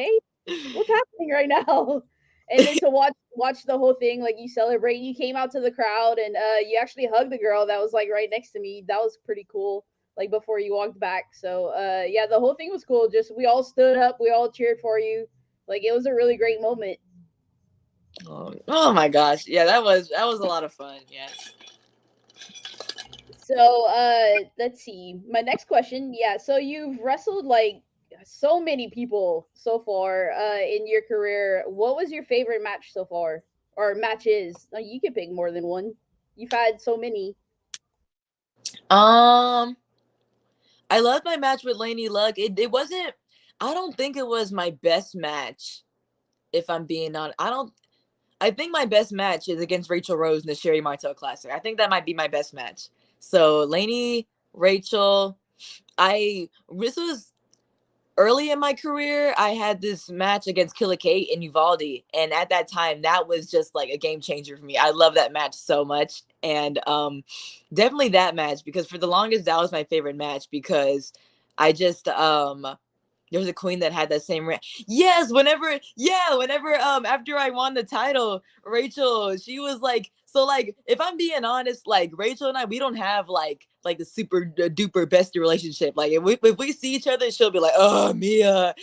What's happening right now? And then to watch the whole thing, like you celebrate, you came out to the crowd and you actually hugged the girl that was like right next to me. That was pretty cool. Like before you walked back. So yeah, the whole thing was cool. Just we all stood up, we all cheered for you. Like it was a really great moment. Oh my gosh. Yeah, that was a lot of fun. Yes. So let's see. My next question, yeah, so you've wrestled like so many people so far in your career. What was your favorite match so far? Or matches? You can pick more than one. You've had so many. Um, I loved my match with Lainey Luck. It wasn't. I don't think it was my best match. If I'm being honest, I don't. I think my best match is against Rachel Rose in the Sherry Martel Classic. I think that might be my best match. So Lainey, Rachel, this was early in my career. I had this match against Killer Kate and Uvalde, and at that time, that was just like a game changer for me. I love that match so much, and definitely that match, because for the longest that was my favorite match, because I just there was a queen that had that same yes, whenever after I won the title, Rachel, she was like So like, if I'm being honest, like Rachel and I, we don't have like the super duper bestie relationship. Like if we see each other, she'll be like, "Oh, Mia."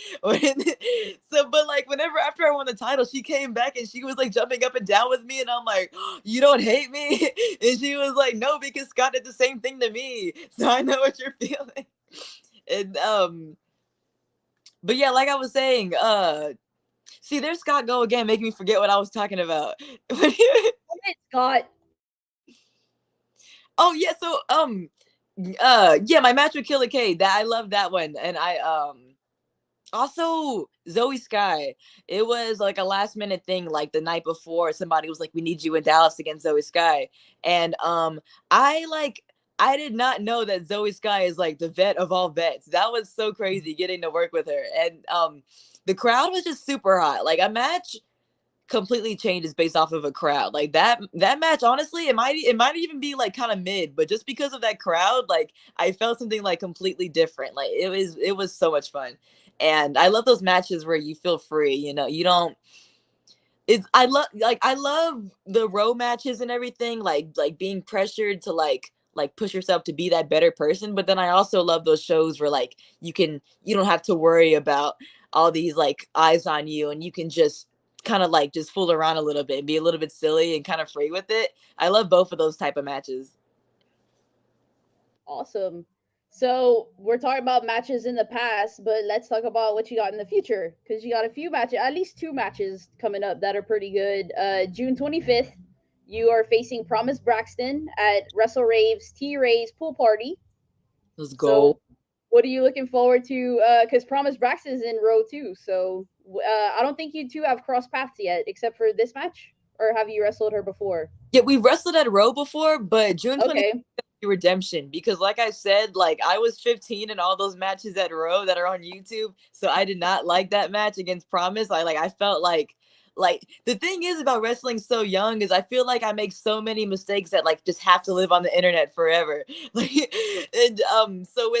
So, but like whenever after I won the title, she came back and she was like jumping up and down with me, and I'm like, "You don't hate me?" And she was like, "No, because Scott did the same thing to me, so I know what you're feeling." And but yeah, like I was saying, see, there's Scott go again, making me forget what I was talking about. Scott. Oh yeah, so yeah, my match with Killer K, that I love that one. And I also Zoe Sky. It was like a last minute thing, like the night before somebody was like, "We need you in Dallas against Zoe Sky." And I did not know that Zoe Sky is like the vet of all vets. That was so crazy getting to work with her. And the crowd was just super hot. Like a match completely changes based off of a crowd. Like that match, honestly, it might even be like kind of mid, but just because of that crowd, like I felt something like completely different. Like it was so much fun. And I love those matches where you feel free, you don't it's I love the row matches and everything, like being pressured to like push yourself to be that better person. But then I also love those shows where like you don't have to worry about all these like eyes on you, and you can just kind of like just fool around a little bit and be a little bit silly and kind of free with it. I love both of those type of matches. Awesome. So we're talking about matches in the past, but let's talk about what you got in the future, because you got a few matches, at least two matches coming up that are pretty good. June 25th, you are facing Promise Braxton at Wrestle Rave's T Ray's pool party. Let's go. So, what are you looking forward to? Because Promise Braxton is in row two, so I don't think you two have crossed paths yet, except for this match, or have you wrestled her before? Yeah, we wrestled at Row before, but June 20th Okay. redemption, because like I said, like I was 15 in all those matches at Row that are on YouTube, so I did not like that match against Promise. I felt like the thing is about wrestling so young is I feel like I make so many mistakes that like just have to live on the internet forever. Like and so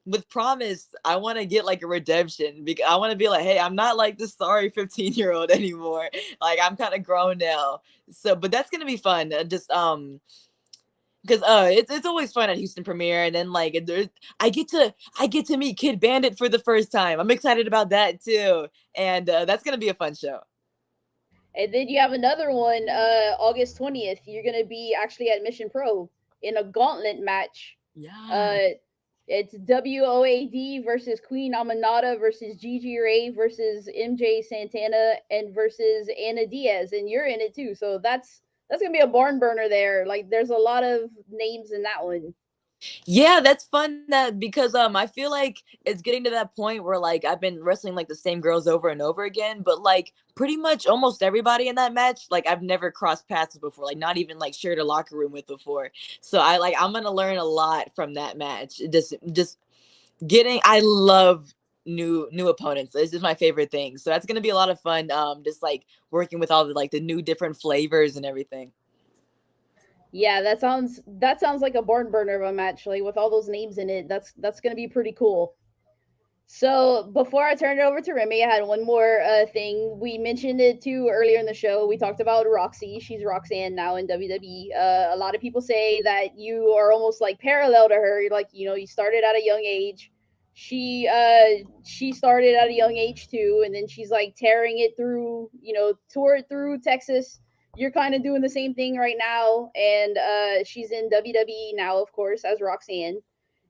with Promise, I want to get like a redemption, because I want to be like, hey, I'm not like this sorry 15-year-old anymore. Like I'm kind of grown now. So, but that's gonna be fun. Just because it's always fun at Houston Premiere, and then like I get to meet Kid Bandit for the first time. I'm excited about that too, and that's gonna be a fun show. And then you have another one, August 20th. You're gonna be actually at Mission Pro in a gauntlet match. Yeah. Uh, it's WOAD versus Queen Amanada versus Gigi Ray versus MJ Santana and versus Anna Diaz, and you're in it too. So that's gonna be a barn burner there. Like there's a lot of names in that one. Yeah, that's fun, that because I feel like it's getting to that point where like I've been wrestling like the same girls over and over again, but like pretty much almost everybody in that match, like I've never crossed paths with before, like not even like shared a locker room with before. So I'm gonna learn a lot from that match. Just getting I love new opponents. It's just my favorite thing. So that's gonna be a lot of fun. Just like working with all the like the new different flavors and everything. Yeah, that sounds like a barn burner of a match, like with all those names in it. That's gonna be pretty cool. So before I turn it over to Remy, I had one more thing. We mentioned it too earlier in the show. We talked about Roxy. She's Roxanne now in WWE. A lot of people say that you are almost like parallel to her. You're like, you started at a young age. She started at a young age too, and then she's like tearing it through, toured through Texas. You're kind of doing the same thing right now, and she's in WWE now, of course, as Roxanne.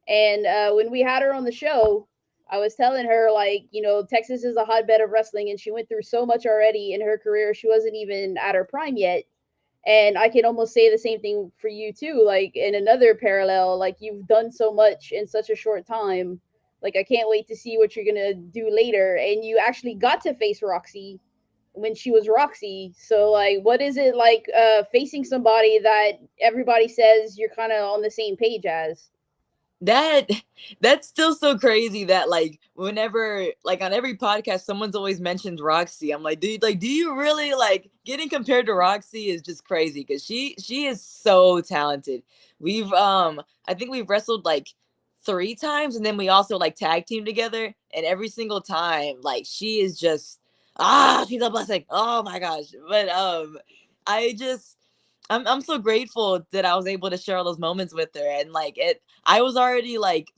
And when we had her on the show, I was telling her, like, Texas is a hotbed of wrestling, and she went through so much already in her career. She wasn't even at her prime yet. And I can almost say the same thing for you too. Like in another parallel, like you've done so much in such a short time. Like I can't wait to see what you're gonna do later. And you actually got to face Roxy when she was Roxy. So like, what is it like facing somebody that everybody says you're kind of on the same page as? that that's still so crazy that like whenever like on every podcast someone's always mentioned Roxy. I'm like, dude, like do you really like getting compared to Roxy is just crazy, because she is so talented. We've I think we've wrestled like 3 times, and then we also like tag team together, and every single time like she is just she's a blessing. Oh my gosh. But I just I'm so grateful that I was able to share all those moments with her, and like it, I was already like,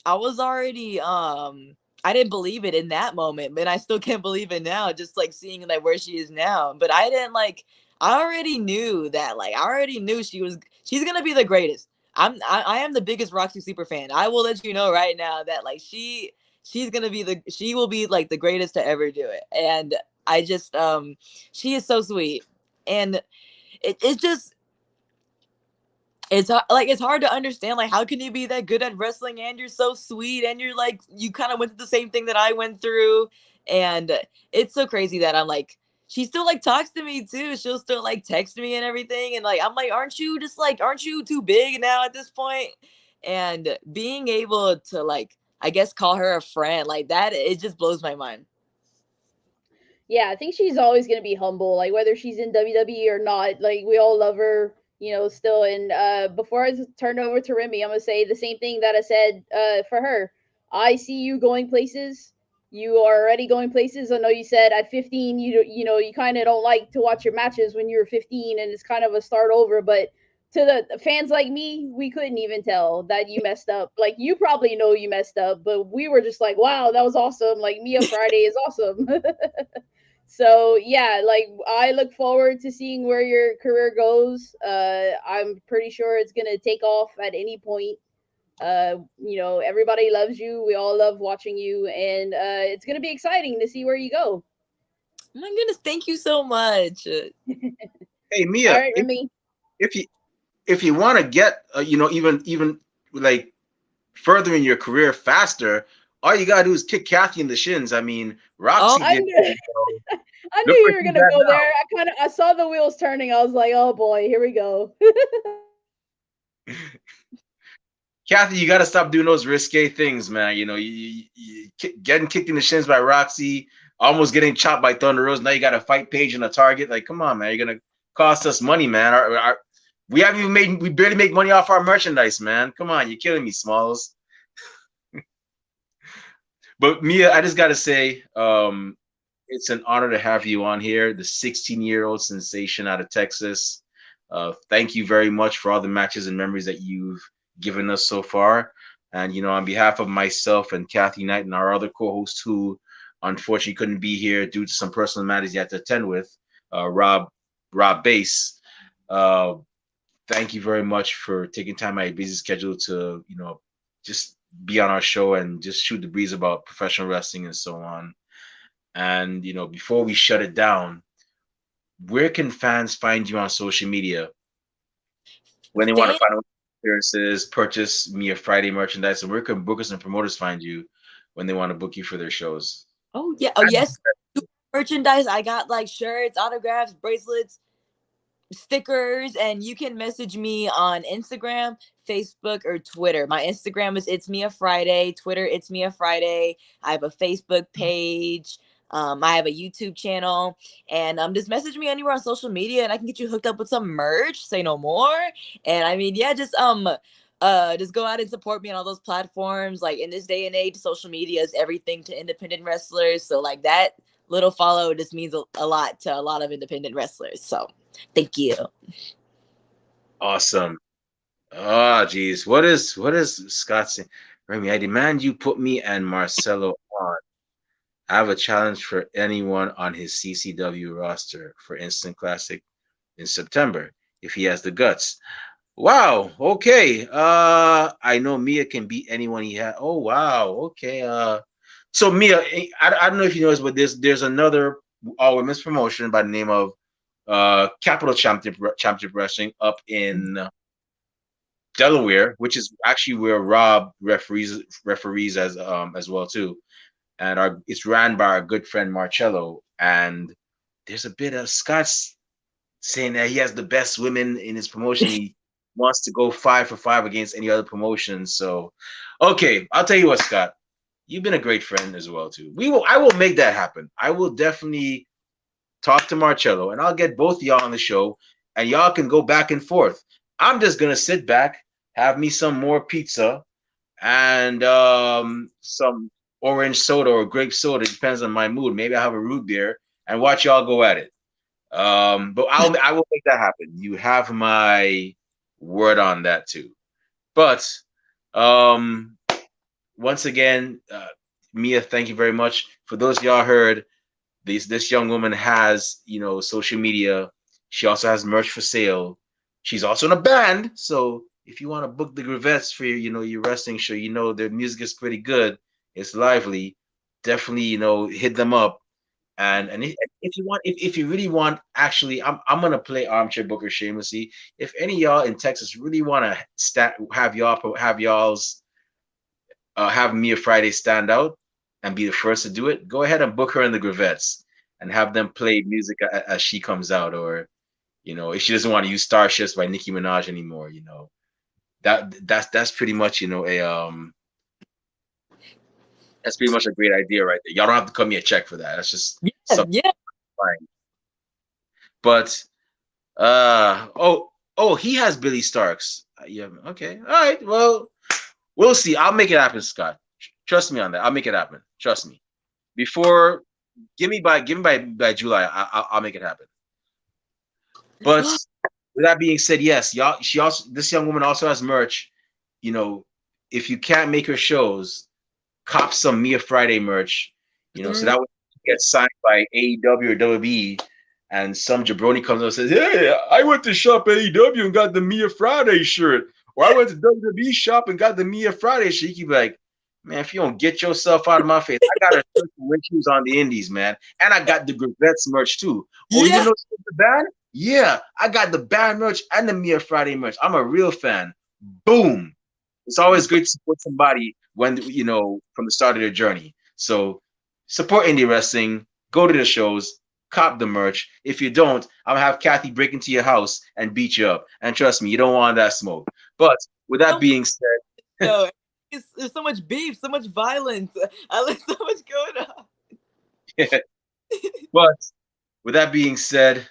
I was already I didn't believe it in that moment, but I still can't believe it now, just like seeing like where she is now. But I didn't like, I already knew that, like I already knew she's gonna be the greatest. I am the biggest Roxy super fan. I will let you know right now that like she's gonna be she will be like the greatest to ever do it. And I just she is so sweet. And it's just it's like it's hard to understand, like how can you be that good at wrestling and you're so sweet and you're like you kind of went through the same thing that I went through. And it's so crazy that I'm like, she still like talks to me too, she'll still like text me and everything, and like I'm like, aren't you too big now at this point? And being able to like, I guess, call her a friend like that, it just blows my mind. Yeah, I think she's always gonna be humble, like whether she's in WWE or not. Like we all love her, still. And before I turn over to Remy, I'm gonna say the same thing that I said for her. I see you going places. You are already going places. I know you said at 15, you kind of don't like to watch your matches when you were 15, and it's kind of a start over. But to the fans like me, we couldn't even tell that you messed up. Like you probably know you messed up, but we were just like, wow, that was awesome. Like Mia Friday is awesome. So yeah, like I look forward to seeing where your career goes. I'm pretty sure it's gonna take off at any point. Everybody loves you. We all love watching you, and it's gonna be exciting to see where you go. Oh my goodness, thank you so much. Hey All Mia, right, Remy. if you if you want to get even like further in your career faster, all you gotta do is kick Kathy in the shins. I mean, Oh, Roxy I did knew, it, so I knew look you where were she's gonna at go there. now. I saw the wheels turning. I was like, oh boy, here we go. Kathy, you got to stop doing those risque things, man. Getting kicked in the shins by Roxy, almost getting chopped by Thunder Rose. Now you got to fight Paige in a Target. Like, come on, man. You're gonna cost us money, man. We haven't even we barely make money off our merchandise, man. Come on, you're killing me, Smalls. But Mia, I just got to say, it's an honor to have you on here, the 16-year-old sensation out of Texas. Thank you very much for all the matches and memories that you've given us so far. And on behalf of myself and Kathy Knight and our other co-host who unfortunately couldn't be here due to some personal matters he had to attend with, Rob Bass. Uh, Thank you very much for taking time out of your busy schedule to just be on our show and just shoot the breeze about professional wrestling and so on. And before we shut it down, where can fans find you on social media when they want to fan. find out experiences, purchase Mia Friday merchandise, and where can bookers and promoters find you when they want to book you for their shows? Oh yeah. Oh yes. Merchandise. I got like shirts, autographs, bracelets, stickers, and you can message me on Instagram, Facebook, or Twitter. My Instagram is It's Mia Friday. Twitter, It's Mia Friday. I have a Facebook page. I have a YouTube channel, and just message me anywhere on social media, and I can get you hooked up with some merch. Say no more. And I mean, yeah, just go out and support me on all those platforms. Like in this day and age, social media is everything to independent wrestlers. So like that little follow just means a lot to a lot of independent wrestlers. So thank you. Awesome. Oh, geez. What is Scott saying? Remy, I demand you put me and Marcelo on. I have a challenge for anyone on his CCW roster for Instant Classic in September if he has the guts. Wow. Okay. I know Mia can beat anyone he had. Oh wow. Okay. So Mia, I don't know if you know this, but there's another all women's promotion by the name of Capital Championship Wrestling up in Delaware, which is actually where Rob referees as well too. And it's ran by our good friend Marcello. And there's a bit of Scott's saying that he has the best women in his promotion. He wants to go 5 for 5 against any other promotion. So, okay, I'll tell you what, Scott, you've been a great friend as well too. I will make that happen. I will definitely talk to Marcello, and I'll get both of y'all on the show, and y'all can go back and forth. I'm just gonna sit back, have me some more pizza, and some orange soda or grape soda. Depends on my mood. Maybe I have a root beer and watch y'all go at it. But I will make that happen. You have my word on that too. But um, once again, Mia, thank you very much. For those of y'all heard, this young woman has, social media. She also has merch for sale. She's also in a band, so if you want to book the Gravettes for your, your wrestling show, their music is pretty good. It's lively. Definitely, hit them up. And if you want, if you really want, actually, I'm gonna play armchair booker shamelessly. If any of y'all in Texas really want to have Mia Friday stand out and be the first to do it, go ahead and book her in the Gravettes and have them play music as she comes out. Or, if she doesn't want to use Starships by Nicki Minaj anymore, that's pretty much, that's pretty much a great idea right there. Y'all don't have to cut me a check for that. That's just Yeah, something yeah. fine. But he has Billy Starks. Yeah, okay. All right. Well, we'll see. I'll make it happen, Scott. Trust me on that. I'll make it happen. Trust me. Before, give me by July. I'll make it happen. But with that being said, yes, y'all. This young woman also has merch. You know, if you can't make her shows, cop some Mia Friday merch. So Mhm. that way you get signed by AEW or WWE, and some jabroni comes up and says, "Hey, I went to shop at AEW and got the Mia Friday shirt," or "I went to WWE shop and got the Mia Friday shirt." You can be like, "Man, if you don't get yourself out of my face, I got a shirt when she was on the Indies, man, and I got the Gravettes merch too. Oh, you didn't Yeah. know she was the band? Yeah, I got the band merch and the Mia Friday merch. I'm a real fan. Boom." It's always great to support somebody when from the start of their journey. So support indie wrestling, go to the shows, cop the merch. If you don't, I'm gonna have Kathy break into your house and beat you up. And trust me, you don't want that smoke. But with that So being said, no, there's so much beef, so much violence. I like so much going on. but with that being said,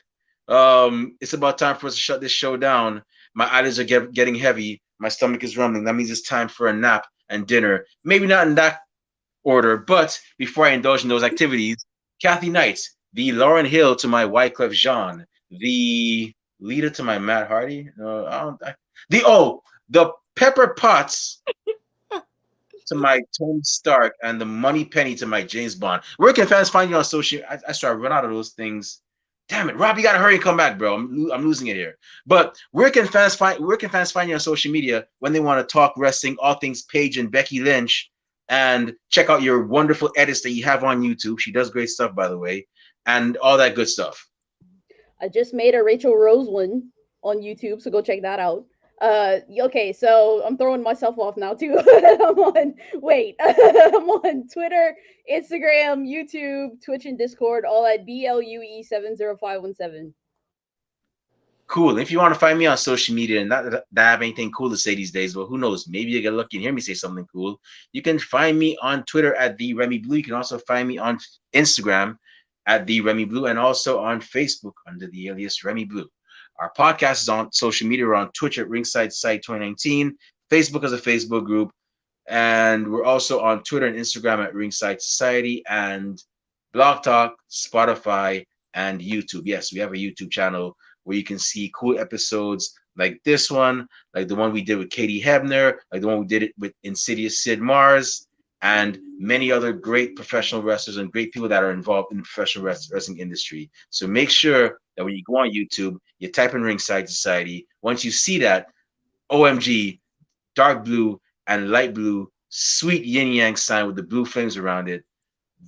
it's about time for us to shut this show down. My eyelids are getting heavy. My stomach is rumbling. That means it's time for a nap and dinner. Maybe not in that order. But before I indulge in those activities, Kathy Knight, the Lauren Hill to my Wyclef Jean, the Lita to my Matt Hardy. The Pepper Potts to my Tony Stark, and the Money Penny to my James Bond. Where can fans find you on social? I started run out of those things. Damn it, Rob, you gotta hurry and come back, bro. I'm losing it here. But where can fans find you on social media when they want to talk wrestling, all things Paige and Becky Lynch, and check out your wonderful edits that you have on YouTube? She does great stuff, by the way, and all that good stuff. I just made a Rachel Rose one on YouTube, so go check that out. Okay, so I'm throwing myself off now too. I'm on Twitter, Instagram, YouTube, Twitch, and Discord, all at BLUE70517. Cool. If you want to find me on social media and not that I have anything cool to say these days, but who knows? Maybe you get lucky and hear me say something cool. You can find me on Twitter at the Remy Blue. You can also find me on Instagram at the Remy Blue, and also on Facebook under the alias Remy Blue. Our podcast is on social media. We're on Twitch at Ringside Site 2019, Facebook as a Facebook group, and we're also on Twitter and Instagram at Ringside Society, and Blog Talk, Spotify, and YouTube. Yes, we have a YouTube channel where you can see cool episodes like this one, like the one we did with Katie Hebner, like the one we did it with Insidious Sid Mars, and many other great professional wrestlers and great people that are involved in the professional wrestling industry. So make sure that when you go on YouTube, you type in Ringside Society. Once you see that, OMG, dark blue and light blue, sweet yin yang sign with the blue flames around it,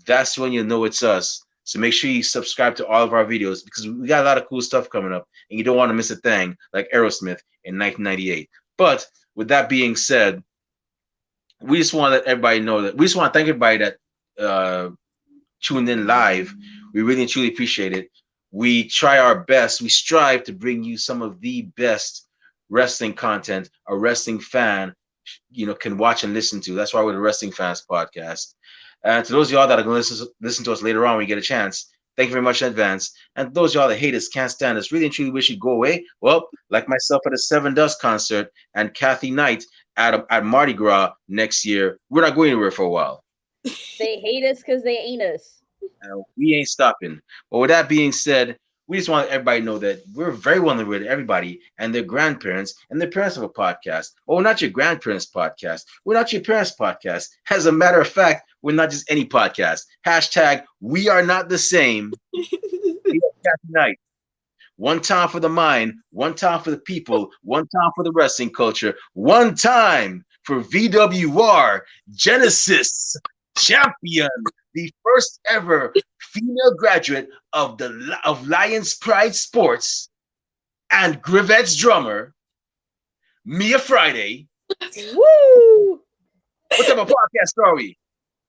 that's when you'll know it's us. So make sure you subscribe to all of our videos because we got a lot of cool stuff coming up and you don't want to miss a thing like Aerosmith in 1998. But with that being said, we just want to let everybody know that we just want to thank everybody that uh, tuned in live. We really and truly appreciate it. We try our best. We strive to bring you some of the best wrestling content a wrestling fan, can watch and listen to. That's why we're the Wrestling Fans Podcast. And to those of y'all that are going to listen to us later on when we get a chance, thank you very much in advance. And those of y'all that hate us, can't stand us, really and truly wish you'd go away. Well, like myself at a Seven Dust concert and Kathy Knight at Mardi Gras next year, we're not going anywhere for a while. They hate us because they ain't us. We ain't stopping. But with that being said, we just want everybody to know that we're very vulnerable with everybody and their grandparents and the parents of a podcast. Oh, we're not your grandparents' podcast. We're not your parents' podcast. As a matter of fact, we're not just any podcast. Hashtag we are not the same. We are Captain Knight. One time for the mind, one time for the people, one time for the wrestling culture, one time for VWR Genesis champion, the first ever female graduate of Lions Pride Sports and Grivette's drummer, Mia Friday. Woo! What type of podcast are we?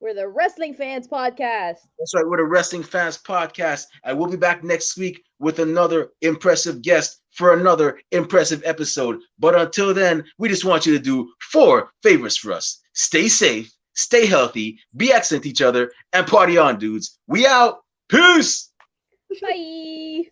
We're the Wrestling Fans Podcast. That's right, we're the Wrestling Fans Podcast. And we'll be back next week with another impressive guest for another impressive episode. But until then, we just want you to do 4 favors for us. Stay safe, stay healthy, be excellent to each other, and party on, dudes. We out. Peace. Bye.